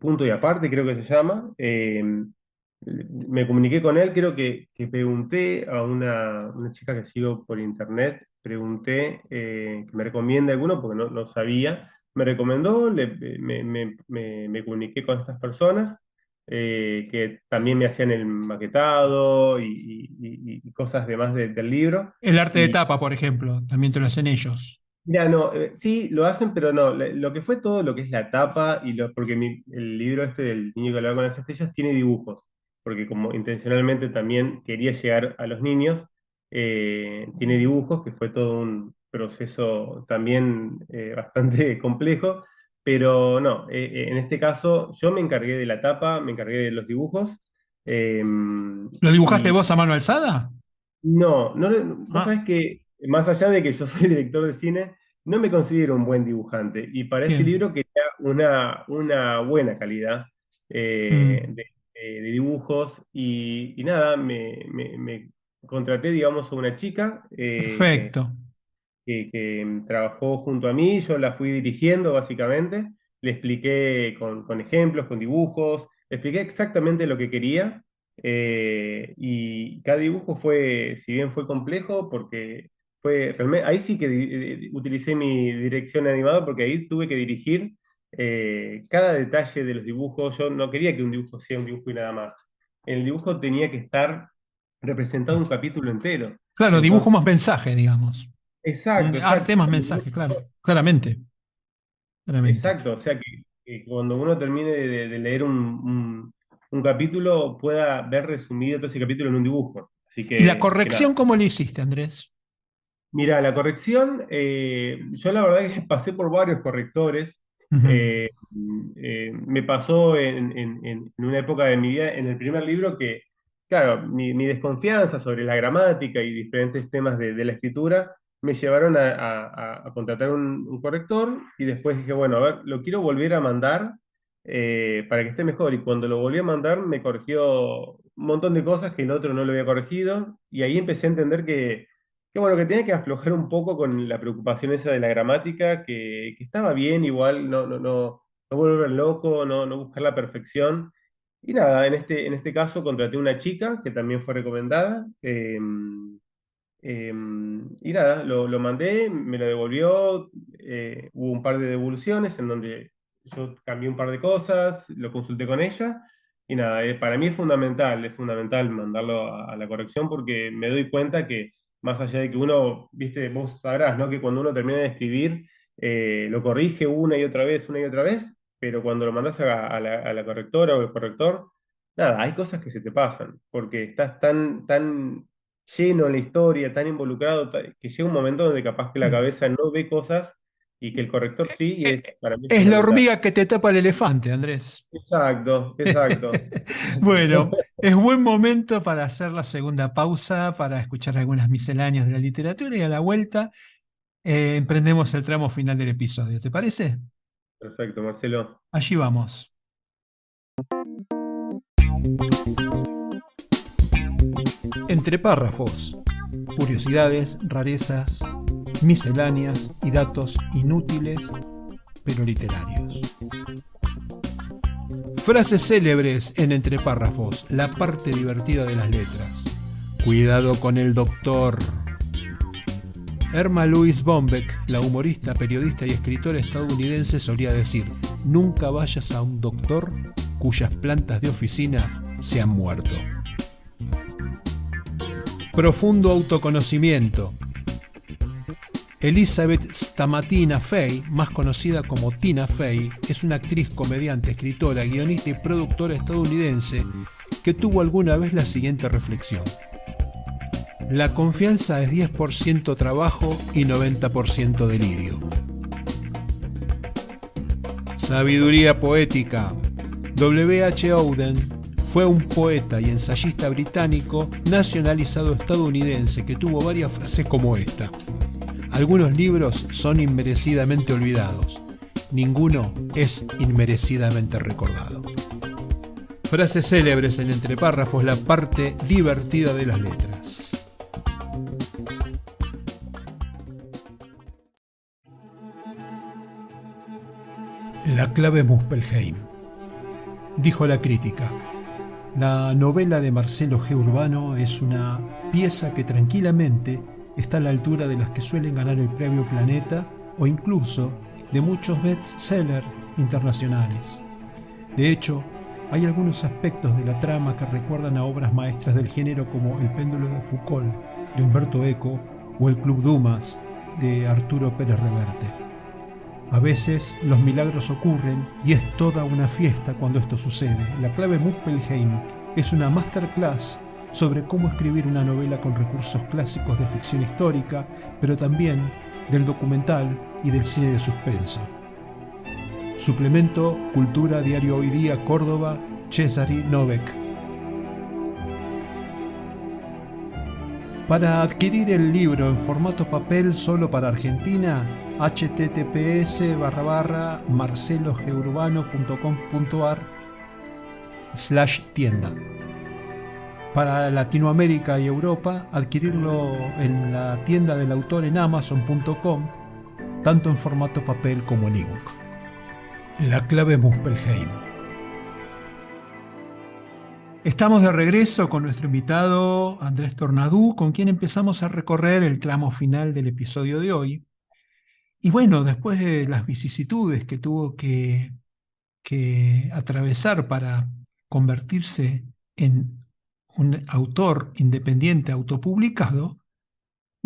Punto y Aparte creo que se llama. Me comuniqué con él, creo que pregunté a una chica que sigo por internet, pregunté que me recomiende alguno porque no sabía. Me recomendó, me comuniqué con estas personas, que también me hacían el maquetado y cosas demás del libro. El arte de tapa, por ejemplo, también te lo hacen ellos. Mira, no, sí lo hacen, pero no. Lo que fue todo lo que es la tapa, porque el libro este del niño que hablaba con las estrellas tiene dibujos, porque como intencionalmente también quería llegar a los niños, tiene dibujos, que fue todo un proceso también bastante complejo. Pero no, en este caso yo me encargué de la tapa, me encargué de los dibujos. eh, ¿Lo dibujaste y vos a mano alzada? vos Ah, sabés que más allá de que yo soy director de cine, no me considero un buen dibujante. Y para este bien. libro quería una buena calidad Mm, de dibujos. Y nada, me contraté, digamos, a una chica perfecto. que trabajó junto a mí. Yo la fui dirigiendo básicamente. Le expliqué con ejemplos, con dibujos, le expliqué exactamente lo que quería. Y cada dibujo fue, si bien fue complejo, porque fue realmente, ahí sí que utilicé mi dirección animada, porque ahí tuve que dirigir cada detalle de los dibujos. Yo no quería que un dibujo sea un dibujo y nada más. El dibujo tenía que estar representado un capítulo entero. Claro, dibujo Entonces, más mensaje, digamos. Exacto, Arte exacto. más mensaje, claro, claramente, claramente. Exacto, o sea que cuando uno termine de leer un capítulo pueda ver resumido todo ese capítulo en un dibujo. Así ¿Y la que corrección nada. cómo le hiciste, Andrés? Mira, la corrección, yo la verdad que pasé por varios correctores. Ujú. Eh, Me pasó en una época de mi vida, en el primer libro, que, claro, mi desconfianza sobre la gramática y diferentes temas de la escritura me llevaron a contratar un corrector y después dije, bueno, a ver, lo quiero volver a mandar para que esté mejor. Y cuando lo volví a mandar me corrigió un montón de cosas que el otro no lo había corregido y ahí empecé a entender que bueno, que tenía que aflojar un poco con la preocupación esa de la gramática, que estaba bien igual, no volver loco, no buscar la perfección. Y nada, en este caso contraté una chica que también fue recomendada. Y nada, lo mandé, me lo devolvió. Hubo un par de devoluciones en donde yo cambié un par de cosas, lo consulté con ella. Y nada, para mí es fundamental mandarlo a la corrección porque me doy cuenta que más allá de que uno, viste, vos sabrás, ¿no? Que cuando uno termina de escribir, lo corrige una y otra vez, pero cuando lo mandas a la correctora o el corrector, nada, hay cosas que se te pasan, porque estás tan lleno en la historia, tan involucrado, que llega un momento donde capaz que la Mm. cabeza no ve cosas y que el corrector sí, y Eh, para mí es Es la fundamental. hormiga que te tapa el elefante, Andrés. Exacto, exacto. Bueno, es buen momento para hacer la segunda pausa, para escuchar algunas misceláneas de la literatura y a la vuelta emprendemos el tramo final del episodio. ¿Te parece? Perfecto, Marcelo. Allí vamos. Entre párrafos, curiosidades, rarezas, misceláneas y datos inútiles pero literarios. Frases célebres en entre párrafos, la parte divertida de las letras. Cuidado con el doctor. Irma Louise Bombeck, la humorista, periodista y escritora estadounidense, solía decir: nunca vayas a un doctor cuyas plantas de oficina se han muerto. Profundo autoconocimiento. Elizabeth Stamatina Fey, más conocida como Tina Fey, es una actriz, comediante, escritora, guionista y productora estadounidense que tuvo alguna vez la siguiente reflexión: la confianza es 10% trabajo y 90% delirio. Sabiduría poética. W. H. Auden fue un poeta y ensayista británico nacionalizado estadounidense que tuvo varias frases como esta: algunos libros son inmerecidamente olvidados, ninguno es inmerecidamente recordado. Frases célebres en entre párrafos, la parte divertida de las letras. La clave Muspelheim. Dijo la crítica: la novela de Marcelo G. Urbano es una pieza que tranquilamente está a la altura de las que suelen ganar el premio Planeta o incluso de muchos bestsellers internacionales. De hecho, hay algunos aspectos de la trama que recuerdan a obras maestras del género como El péndulo de Foucault, de Humberto Eco, o El Club Dumas, de Arturo Pérez Reverte. A veces los milagros ocurren y es toda una fiesta cuando esto sucede. La clave Muspelheim es una masterclass sobre cómo escribir una novela con recursos clásicos de ficción histórica, pero también del documental y del cine de suspenso. Suplemento Cultura, Diario Hoy Día, Córdoba, Cesari Novek. Para adquirir el libro en formato papel solo para Argentina, https://marcelogeurbano.com.ar/tienda. Para Latinoamérica y Europa, adquirirlo en la tienda del autor en amazon.com, tanto en formato papel como en ebook. La clave Muspelheim. Estamos de regreso con nuestro invitado Andrés Tornadú, con quien empezamos a recorrer el tramo final del episodio de hoy. Y bueno, después de las vicisitudes que tuvo que atravesar para convertirse en un autor independiente autopublicado,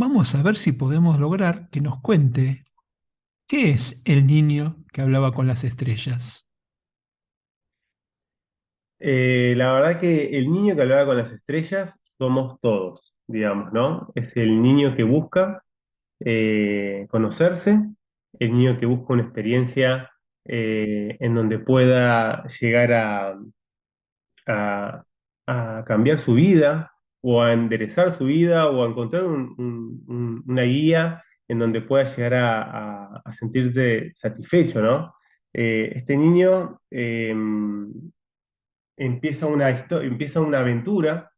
vamos a ver si podemos lograr que nos cuente qué es el niño que hablaba con las estrellas. La verdad que el niño que hablaba con las estrellas somos todos, digamos, ¿no? Es el niño que busca conocerse, el niño que busca una experiencia en donde pueda llegar a- a cambiar su vida o a enderezar su vida o a encontrar una guía en donde pueda llegar a sentirse satisfecho, ¿no? Este niño empieza una aventura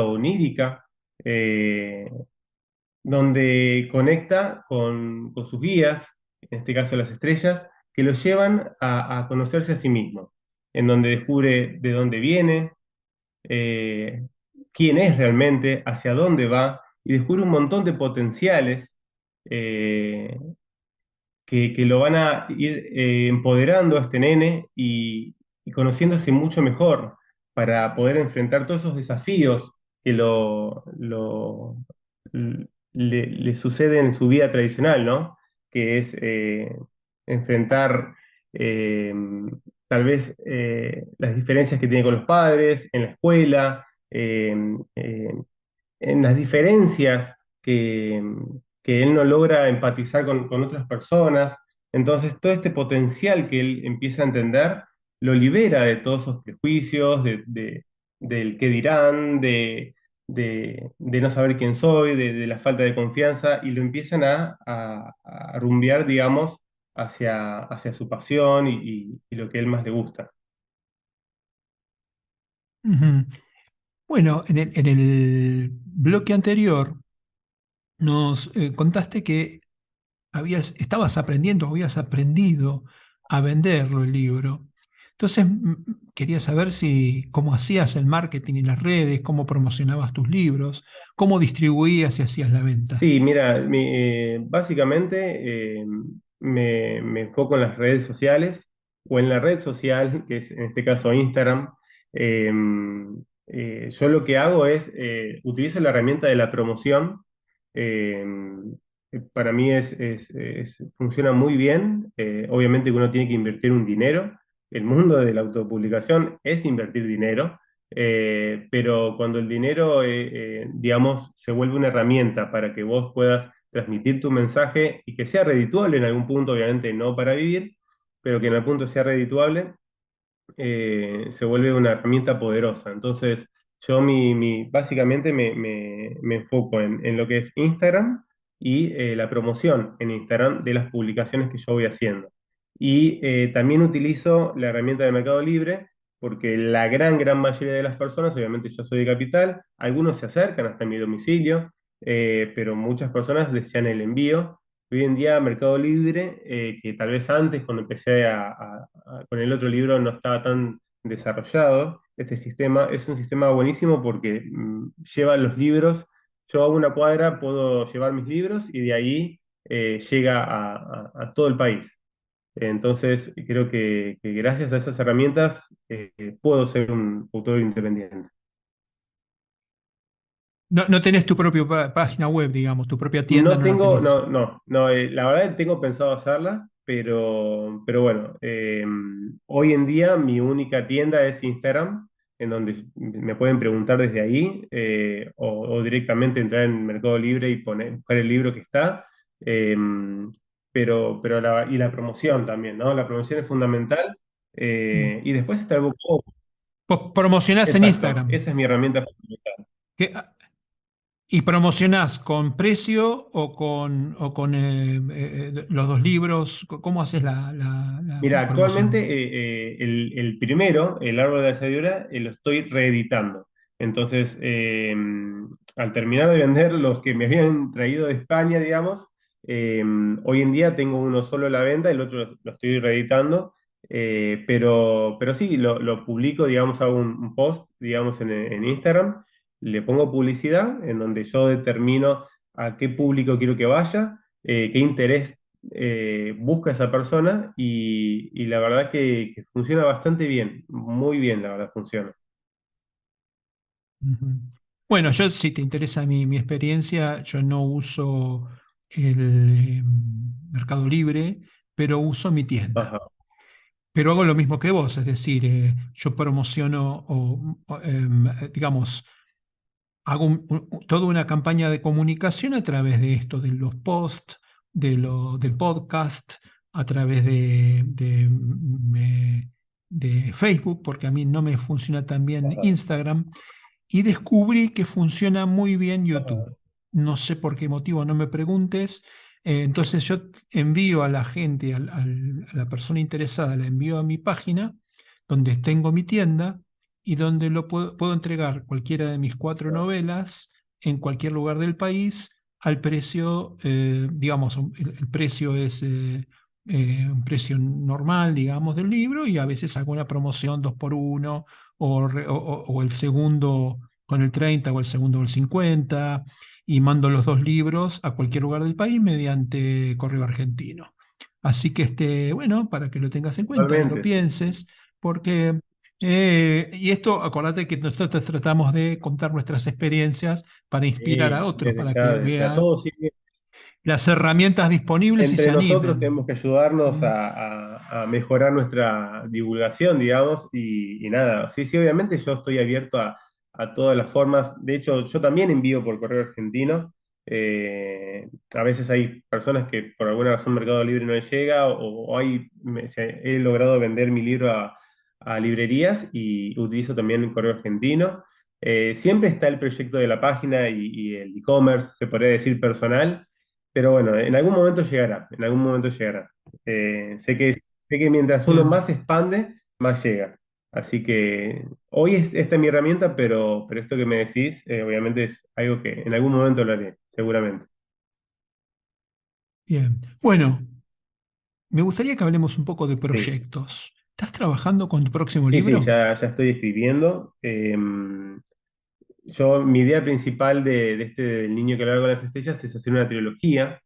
onírica, eh, donde conecta con sus guías, en este caso las estrellas, que lo llevan a conocerse a sí mismo, en donde descubre de dónde viene, eh, quién es realmente, hacia dónde va, y descubre un montón de potenciales eh, que lo van a ir empoderando a este nene y conociéndose mucho mejor para poder enfrentar todos esos desafíos que le suceden en su vida tradicional, ¿no? Que es enfrentar eh, tal vez las diferencias que tiene con los padres, en la escuela, en las diferencias que él no logra empatizar con otras personas. Entonces, todo este potencial que él empieza a entender lo libera de todos esos prejuicios, del qué dirán, de no saber quién soy, de la falta de confianza, y lo empiezan a rumbear, digamos, hacia su pasión y lo que a él más le gusta. Ujú. Bueno, en el bloque anterior nos contaste que estabas aprendiendo, habías aprendido a venderlo el libro. Entonces, quería saber cómo hacías el marketing y las redes, cómo promocionabas tus libros, cómo distribuías y hacías la venta. Sí, mira, básicamente me enfoco en las redes sociales o en la red social, que es en este caso Instagram. Eh, yo lo que hago es utilizo la herramienta de la promoción. eh, para mí funciona muy bien. Obviamente que uno tiene que invertir un dinero. El mundo de la autopublicación es invertir dinero. Pero cuando el dinero, digamos, se vuelve una herramienta para que vos puedas transmitir tu mensaje y que sea redituable en algún punto, obviamente no para vivir, pero que en algún punto sea redituable, se vuelve una herramienta poderosa. Entonces, yo básicamente me enfoco en lo que es Instagram y la promoción en Instagram de las publicaciones que yo voy haciendo. Y también utilizo la herramienta de Mercado Libre porque la gran mayoría de las personas, obviamente yo soy de Capital, algunos se acercan hasta mi domicilio, pero muchas personas desean el envío. Hoy en día Mercado Libre, que tal vez antes cuando empecé con el otro libro no estaba tan desarrollado, este sistema es un sistema buenísimo porque lleva los libros, yo a una cuadra puedo llevar mis libros y de ahí llega a todo el país. Entonces creo que gracias a esas herramientas puedo ser un autor independiente. No, no tenés tu propia página web, digamos, tu propia tienda No no la tengo, tenés. no, la verdad tengo pensado hacerla, pero bueno, hoy en día mi única tienda es Instagram, en donde me pueden preguntar desde ahí, o directamente entrar en Mercado Libre y buscar el libro que está, eh, y la promoción también, ¿no? La promoción es fundamental, Mm. y después está el book of. Vos promocionás en Exacto, Instagram. esa es mi herramienta fundamental. ¿Qué- ¿Y promocionás con precio o con los dos libros? ¿Cómo haces la Mira, actualmente promoción? el primero, El árbol de la sabiduría, lo estoy reeditando. Entonces, al terminar de vender los que me habían traído de España, digamos, eh, hoy en día tengo uno solo a la venta, el otro lo estoy reeditando, pero sí, lo publico, digamos, hago un post, digamos, en Instagram, le pongo publicidad, en donde yo determino a qué público quiero que vaya, qué interés busca a esa persona y la verdad que funciona bastante bien, muy bien, la verdad funciona. Ujú. Bueno, yo, si te interesa mi experiencia, yo no uso el Mercado Libre, pero uso mi tienda. Ajá, Pero hago lo mismo que vos, es decir, yo promociono digamos, hago toda una campaña de comunicación a través de esto, de los posts, del podcast, a través de Facebook, porque a mí no me funciona tan bien ajá, Instagram, y descubrí que funciona muy bien YouTube. ajá, No sé por qué motivo, no me preguntes. Entonces yo envío a la gente, a la persona interesada, la envío a mi página, donde tengo mi tienda y donde puedo entregar cualquiera de mis cuatro novelas en cualquier lugar del país al precio, digamos, el precio es un precio normal, digamos, del libro, y a veces hago una promoción dos por uno o el segundo con el 30 o el segundo con el 50, y mando los dos libros a cualquier lugar del país mediante correo argentino. Así que, bueno, para que lo tengas en cuenta y lo totalmente. pienses, porque, y esto, acordate que nosotros tratamos de contar nuestras experiencias para inspirar a Sí, otros, para que desde ya, vean todos, sí, las herramientas disponibles y se entre nosotros animen. tenemos que ayudarnos Mm. a mejorar nuestra divulgación, digamos, y nada, sí, sí, obviamente yo estoy abierto a todas las formas. De hecho, yo también envío por correo argentino. A veces hay personas que por alguna razón Mercado Libre no les llega, o he logrado vender mi libro a librerías y utilizo también el correo argentino. Siempre está el proyecto de la página y el e-commerce, se podría decir personal. Pero bueno, en algún momento llegará, en algún momento llegará. Sé que mientras uno Bien, más se expande, más llega. Así que hoy esta es mi herramienta, pero esto que me decís, obviamente es algo que en algún momento lo haré, seguramente. bien. Bueno, me gustaría que hablemos un poco de Sí, proyectos. ¿Estás trabajando con tu próximo sí, sí, libro? ya estoy escribiendo. Mi idea principal de este del niño que habla con las estrellas es hacer una trilogía,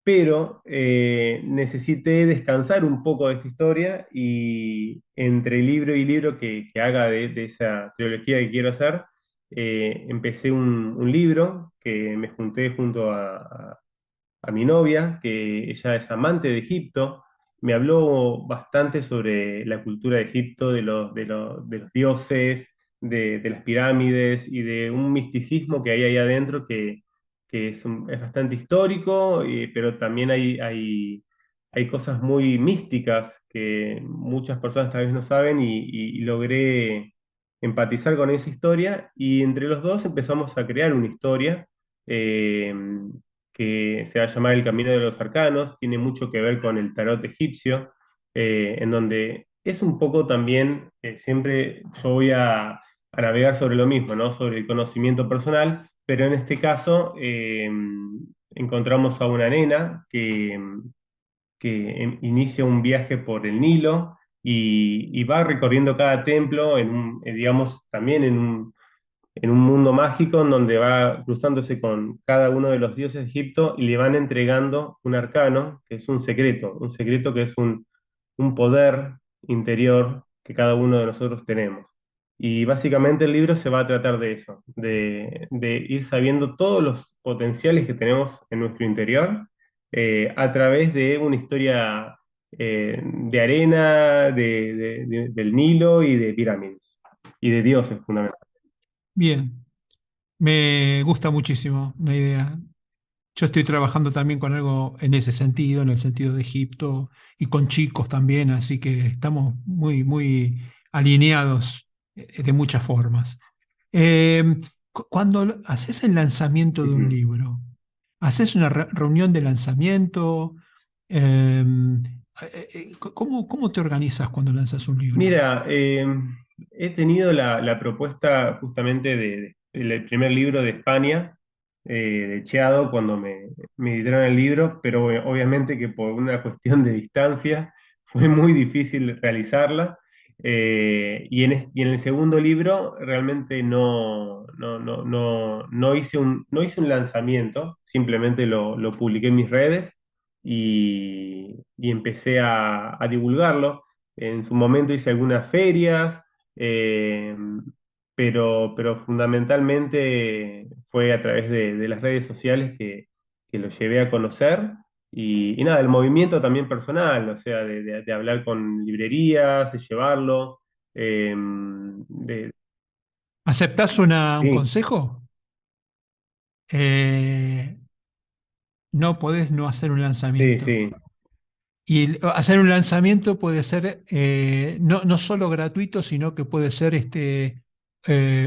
pero necesité descansar un poco de esta historia y entre libro y libro que haga de esa trilogía que quiero hacer, empecé un libro que me junté junto a mi novia, que ella es amante de Egipto. Me habló bastante sobre la cultura de Egipto, de los dioses, de las pirámides y de un misticismo que hay ahí adentro que es bastante histórico, pero también hay cosas muy místicas que muchas personas tal vez no saben y logré empatizar con esa historia y entre los dos empezamos a crear una historia. eh, que se va a llamar El Camino de los Arcanos, tiene mucho que ver con el tarot egipcio, en donde es un poco también, siempre yo voy a navegar sobre lo mismo, ¿no? Sobre el conocimiento personal, pero en este caso encontramos a una nena que inicia un viaje por el Nilo y va recorriendo cada templo digamos, también en un mundo mágico en donde va cruzándose con cada uno de los dioses de Egipto y le van entregando un arcano, que es un secreto que es un poder interior que cada uno de nosotros tenemos. Y básicamente el libro se va a tratar de eso, de ir sabiendo todos los potenciales que tenemos en nuestro interior a través de una historia de arena, del Nilo y de pirámides y de dioses fundamentalmente. Bien, me gusta muchísimo la idea. Yo estoy trabajando también con algo en ese sentido, en el sentido de Egipto, y con chicos también, así que estamos muy, muy alineados de muchas formas. Eh, Cuando haces el lanzamiento de un Ujú. libro, ¿haces una reunión de lanzamiento? Eh, ¿Cómo te organizas cuando lanzas un libro? Mira, he tenido la propuesta justamente del primer libro de España, de Cheado, cuando me editaron el libro, pero obviamente que por una cuestión de distancia fue muy difícil realizarla. Y en el segundo libro realmente no hice un lanzamiento, simplemente lo publiqué en mis redes y empecé a divulgarlo. En su momento hice algunas ferias, eh, pero fundamentalmente fue a través de las redes sociales que lo llevé a conocer. Y nada, el movimiento también personal, o sea, de hablar con librerías, de llevarlo. eh, de- ¿Aceptás un sí, consejo? Eh, no podés no hacer un sí, lanzamiento. sí, Y hacer un lanzamiento puede ser no solo gratuito, sino que puede ser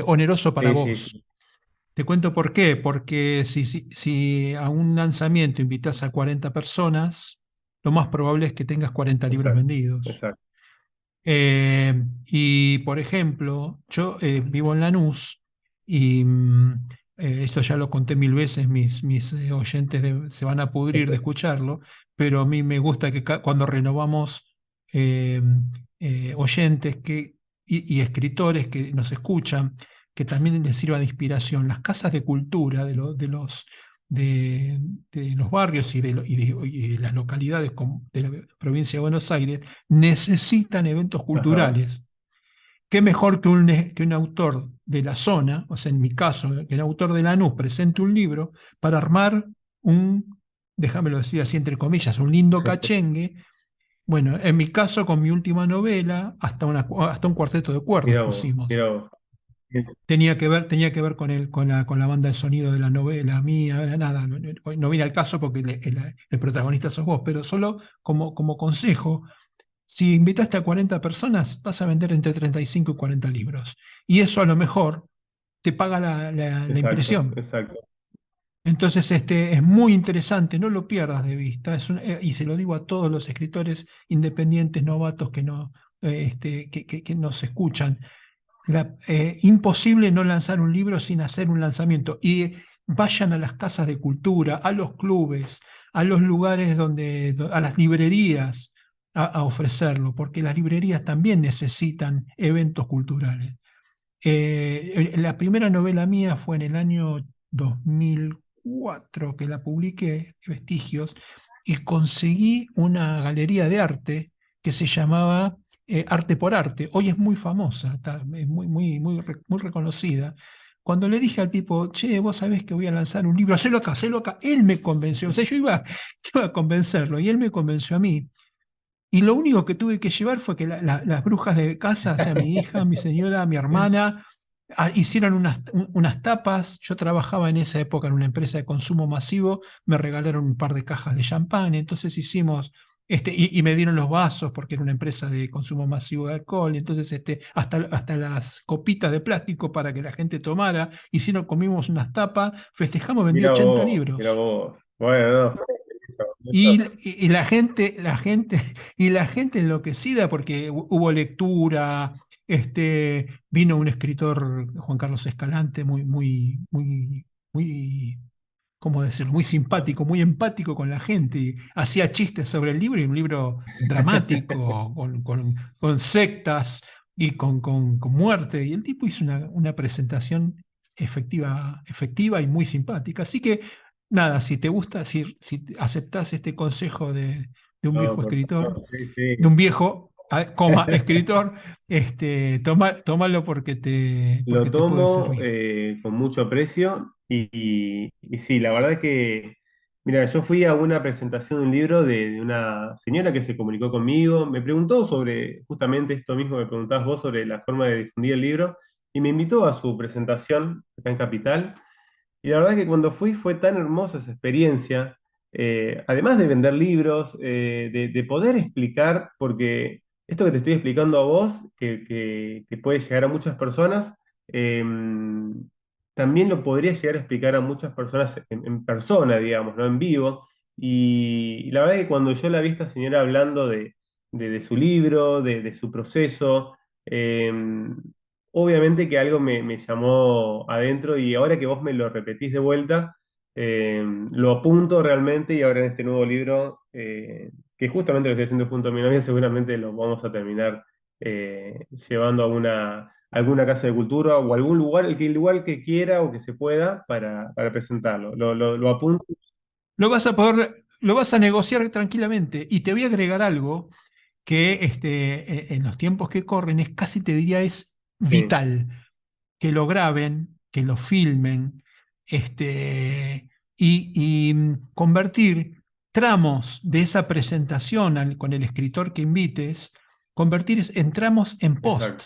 oneroso para sí, sí, vos. sí, Te cuento por qué. Porque si a un lanzamiento invitas a 40 personas, lo más probable es que tengas 40 libros exacto, vendidos. exacto. Y por ejemplo, yo vivo en Lanús y esto ya lo conté mil veces, mis oyentes se van a pudrir de escucharlo, pero a mí me gusta que cuando renovamos eh, oyentes y escritores que nos escuchan, que también les sirva de inspiración, las casas de cultura de, de los barrios y de las localidades de la provincia de Buenos Aires necesitan eventos Ajá, culturales. ¿Qué mejor que un autor de la zona, o sea, en mi caso, que el autor de Lanús presente un libro para armar déjamelo decir así entre comillas, un lindo cachengue? Bueno, en mi caso, con mi última novela, hasta un cuarteto de cuerdas mira vos, pusimos. mira vos. Tenía que ver con la banda de sonido de la novela mía, nada, no viene al caso porque el protagonista sos vos, pero solo como consejo. Si invitaste a 40 personas, vas a vender entre 35 y 40 libros. Y eso a lo mejor te paga la Exacto, impresión. exacto. Entonces, es muy interesante, no lo pierdas de vista. Y se lo digo a todos los escritores independientes, novatos que nos escuchan. Imposible no lanzar un libro sin hacer un lanzamiento. Y vayan a las casas de cultura, a los clubes, a los lugares a las librerías a ofrecerlo, porque las librerías también necesitan eventos culturales. La primera novela mía fue en el año 2004 que la publiqué, Vestigios, y conseguí una galería de arte que se llamaba Arte por Arte. Hoy es muy famosa, es muy reconocida. Cuando le dije al tipo, che, vos sabés que voy a lanzar un libro, hacelo acá, él me convenció. O sea, yo iba a convencerlo y él me convenció a mí. Y lo único que tuve que llevar fue que las brujas de casa, o sea, mi hija, mi señora, mi hermana, hicieron unas tapas. Yo trabajaba en esa época en una empresa de consumo masivo, me regalaron un par de cajas de champán, entonces hicimos, y me dieron los vasos porque era una empresa de consumo masivo de alcohol, entonces hasta las copitas de plástico para que la gente tomara, comimos unas tapas, festejamos, vendí Mira 80 vos, mira libros. vos. Bueno, no, Y, y la gente enloquecida porque hubo lectura, vino un escritor, Juan Carlos Escalante, muy, ¿cómo decirlo? Muy simpático, muy empático con la gente, y hacía chistes sobre el libro, y un libro dramático, con sectas y con muerte, y el tipo hizo una presentación efectiva y muy simpática. Así que, nada, si te gusta, si aceptás este consejo de un no, viejo por escritor, favor, sí, sí. de un viejo, escritor, tómalo Lo porque te puede tomo servir. con mucho aprecio y sí, la verdad que, mira, yo fui a una presentación de un libro de una señora que se comunicó conmigo, me preguntó sobre justamente esto mismo que preguntabas vos sobre la forma de difundir el libro y me invitó a su presentación acá en Capital. Y la verdad que cuando fui fue tan hermosa esa experiencia, además de vender libros, de poder explicar, porque esto que te estoy explicando a vos, que puede llegar a muchas personas, eh, también lo podría llegar a explicar a muchas personas en persona, digamos, ¿no? En vivo. Y la verdad que cuando yo la vi a esta señora hablando de su libro, de su proceso, eh, obviamente que algo me llamó adentro y ahora que vos me lo repetís de vuelta, lo apunto realmente y ahora en este nuevo libro, que justamente lo estoy haciendo junto a mi novia, seguramente lo vamos a terminar llevando a alguna casa de cultura o algún lugar, el lugar que quiera o que se pueda para presentarlo. Lo apunto. Lo vas a negociar tranquilamente. Y te voy a agregar algo que en los tiempos que corren casi te diría es Sí, vital, que lo graben, que lo filmen, y convertir tramos de esa presentación con el escritor que invites, convertir en tramos en post. exacto.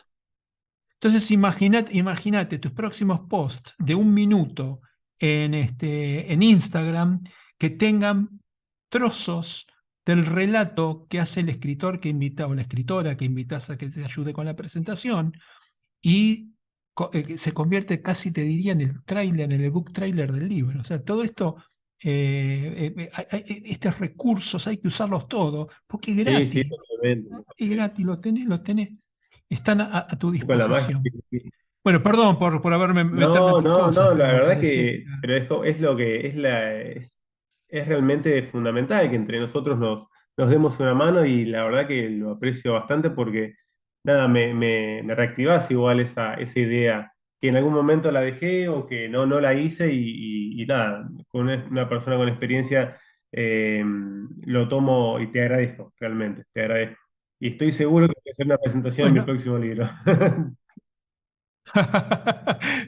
Entonces, imagínate tus próximos posts de 1 minuto en Instagram que tengan trozos del relato que hace el escritor que invita o la escritora que invitas a que te ayude con la presentación y se convierte casi, te diría, en el tráiler, en el ebook trailer del libro. O sea, todo esto, estos recursos hay que usarlos todos porque es Sí, sí, gratis. totalmente, Es totalmente. gratis, los tenés, están a tu Con la magia. disposición. Bueno, perdón por haberme meterme en No, tus no, cosas, no, la pero verdad parecía que que, era. pero es lo que es realmente fundamental que entre nosotros nos demos una mano y la verdad que lo aprecio bastante porque nada, me reactivás igual esa idea que en algún momento la dejé o que no la hice y nada, con una persona con experiencia lo tomo y te agradezco, realmente, te agradezco. Y estoy seguro que voy a hacer una presentación en mi Bueno, próximo libro.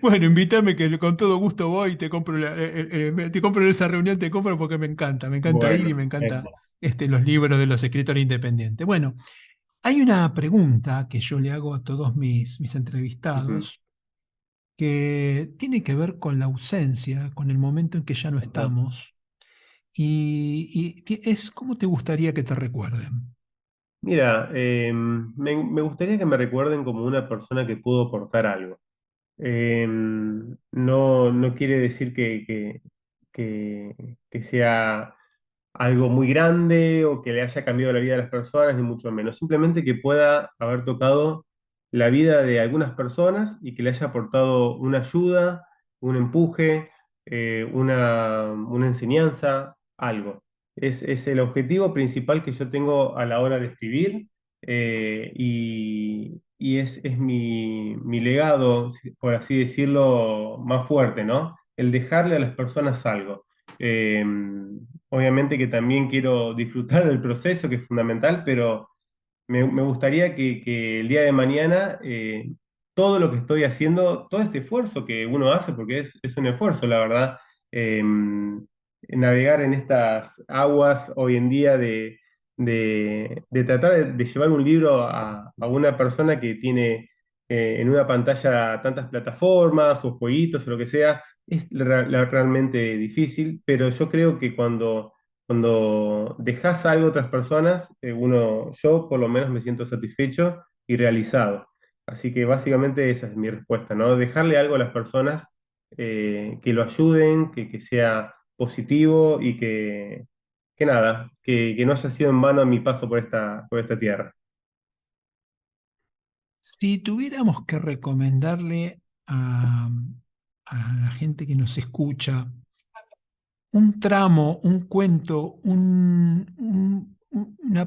bueno, invítame que con todo gusto voy y te compro, te compro en esa reunión, te compro porque me encanta ir y Bueno, me encanta hermoso. los libros de los escritores independientes. Bueno, hay una pregunta que yo le hago a todos mis Ujú. entrevistados que tiene que ver con la ausencia, con el momento en que ya no Ajá. estamos, y es cómo te gustaría que te recuerden. Mira, me gustaría que me recuerden como una persona que pudo aportar algo. No quiere decir que sea algo muy grande o que le haya cambiado la vida a las personas, ni mucho menos. Simplemente que pueda haber tocado la vida de algunas personas y que le haya aportado una ayuda, un empuje, una enseñanza, algo. Es el objetivo principal que yo tengo a la hora de escribir y es mi legado, por así decirlo, más fuerte, ¿no? El dejarle a las personas algo. Eh, Obviamente que también quiero disfrutar del proceso, que es fundamental, pero me gustaría que el día de mañana todo lo que estoy haciendo, todo este esfuerzo que uno hace, porque es un esfuerzo, la verdad, eh, navegar en estas aguas hoy en día de tratar de llevar un libro a una persona que tiene en una pantalla tantas plataformas o jueguitos o lo que sea, es realmente difícil, pero yo creo que cuando dejas algo a otras personas, yo por lo menos me siento satisfecho y realizado. Así que básicamente esa es mi respuesta, ¿no? Dejarle algo a las personas que lo ayuden, que sea positivo y que nada, que no haya sido en vano mi paso por esta tierra. Si tuviéramos que recomendarle a la gente que nos escucha un tramo, un cuento, una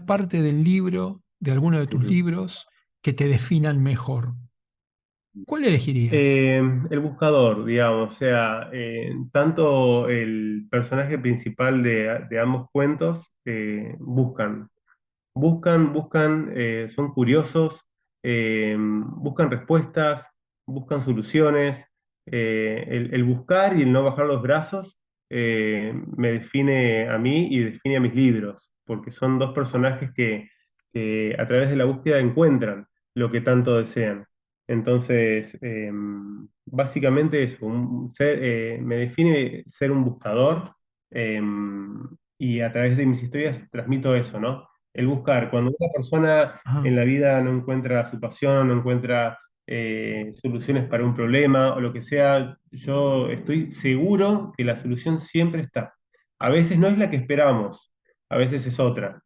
parte del libro, de alguno de tus Ujú. libros, que te definan mejor, ¿cuál elegirías? El buscador, digamos, o sea, tanto el personaje principal de ambos cuentos buscan, son curiosos, buscan respuestas, buscan soluciones. El buscar y el no bajar los brazos me define a mí y define a mis libros, porque son dos personajes que a través de la búsqueda encuentran lo que tanto desean. Entonces, básicamente eso, me define ser un buscador eh, y a través de mis historias transmito eso, ¿no? El buscar. Cuando una persona Ajá. en la vida no encuentra su pasión, no encuentra soluciones para un problema o lo que sea, yo estoy seguro que la solución siempre está. A veces no es la que esperamos, a veces es otra,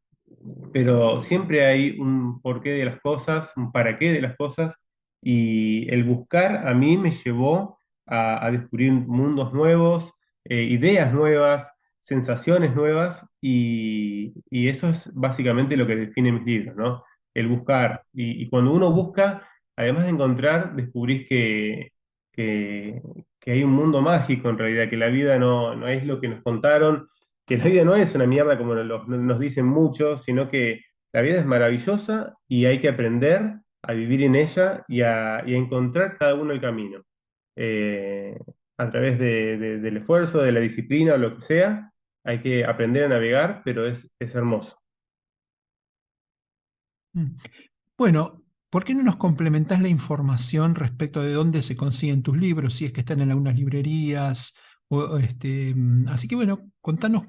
pero siempre hay un porqué de las cosas, un para qué de las cosas, y el buscar a mí me llevó a descubrir mundos nuevos, ideas nuevas, sensaciones nuevas, y eso es básicamente lo que define mis libros, ¿no? El buscar. Y cuando uno busca, además de encontrar, descubrís que, que hay un mundo mágico en realidad, que la vida no es lo que nos contaron, que la vida no es una mierda como nos dicen muchos, sino que la vida es maravillosa y hay que aprender a vivir en ella y a encontrar cada uno el camino. a través del esfuerzo, de la disciplina o lo que sea. Hay que aprender a navegar, pero es hermoso. Mm. Bueno, ¿por qué no nos complementás la información respecto de dónde se consiguen tus libros, si es que están en algunas librerías? Así que bueno, contanos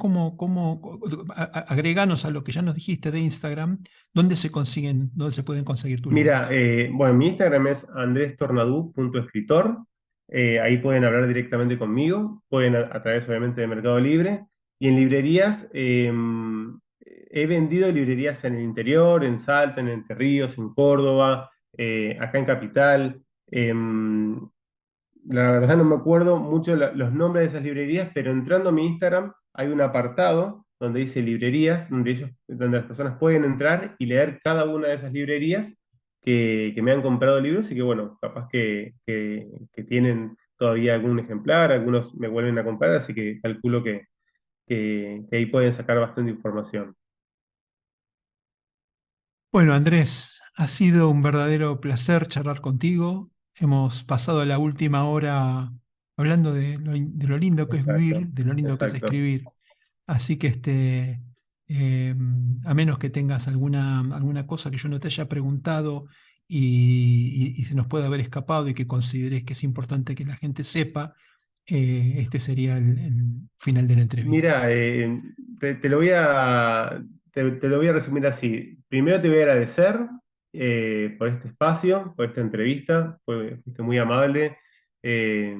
agreganos a lo que ya nos dijiste de Instagram, dónde se pueden conseguir tus Mira, libros. bueno, mi Instagram es andrestornadu.escritor. Ahí pueden hablar directamente conmigo, pueden a través obviamente de Mercado Libre. Y en librerías, he vendido librerías en el interior, en Salta, en Entre Ríos, en Córdoba, acá en Capital. La verdad no me acuerdo mucho los nombres de esas librerías, pero entrando a mi Instagram hay un apartado donde dice librerías, donde las personas pueden entrar y leer cada una de esas librerías que me han comprado libros y que bueno, capaz que tienen todavía algún ejemplar, algunos me vuelven a comprar, así que calculo que ahí pueden sacar bastante información. Bueno, Andrés, ha sido un verdadero placer charlar contigo. Hemos pasado la última hora hablando de lo lindo que es Exacto, vivir, de lo lindo que es exacto. escribir. Así que eh, a menos que tengas alguna cosa que yo no te haya preguntado y se nos pueda haber escapado y que consideres que es importante que la gente sepa, este sería el final de la entrevista. Mira, te lo voy te lo voy a resumir así. Primero te voy a agradecer por este espacio, por esta entrevista. Fuiste muy amable eh,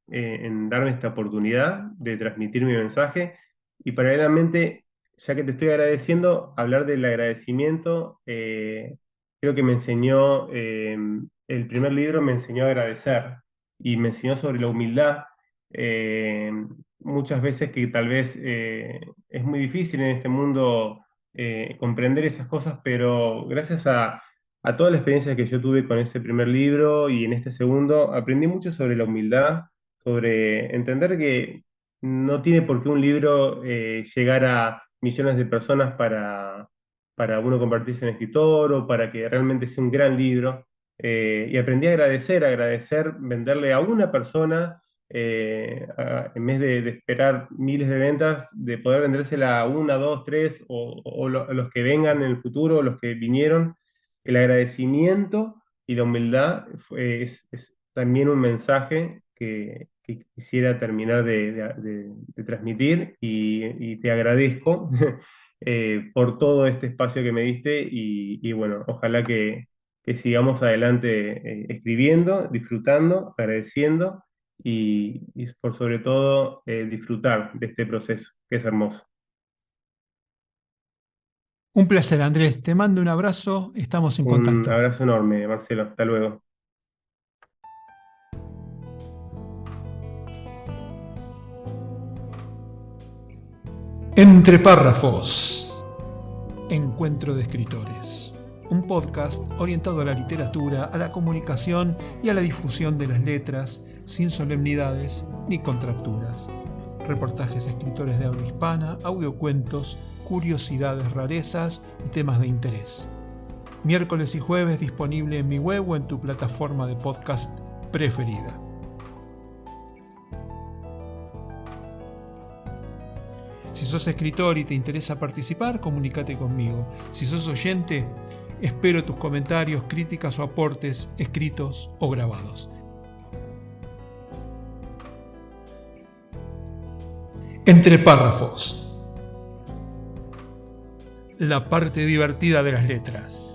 en darme esta oportunidad de transmitir mi mensaje. Y paralelamente, ya que te estoy agradeciendo, hablar del agradecimiento, creo que me enseñó, el primer libro me enseñó a agradecer y me enseñó sobre la humildad. Eh, Muchas veces que tal vez es muy difícil en este mundo comprender esas cosas, pero gracias a toda la experiencia que yo tuve con ese primer libro y en este segundo, aprendí mucho sobre la humildad, sobre entender que no tiene por qué un libro llegar a millones de personas para uno convertirse en escritor o para que realmente sea un gran libro. Y aprendí a agradecer, venderle a una persona en vez de esperar miles de ventas, de poder vendérsela a una, dos, tres a los que vengan en el futuro, los que vinieron. El agradecimiento y la humildad es también un mensaje que quisiera terminar de transmitir y te agradezco por todo este espacio que me diste y bueno, ojalá que sigamos adelante escribiendo, disfrutando, agradeciendo y por sobre todo disfrutar de este proceso, que es hermoso. Un placer, Andrés. Te mando un abrazo. Estamos en Un contacto. abrazo enorme, Marcelo. Hasta luego. Entre párrafos. Encuentro de escritores. Un podcast orientado a la literatura, a la comunicación y a la difusión de las letras, sin solemnidades ni contracturas. Reportajes a escritores de habla hispana, audiocuentos, curiosidades, rarezas y temas de interés. Miércoles y jueves disponible en mi web o en tu plataforma de podcast preferida. Si sos escritor y te interesa participar, comunícate conmigo. Si sos oyente, espero tus comentarios, críticas o aportes escritos o grabados. Entre párrafos. La parte divertida de las letras.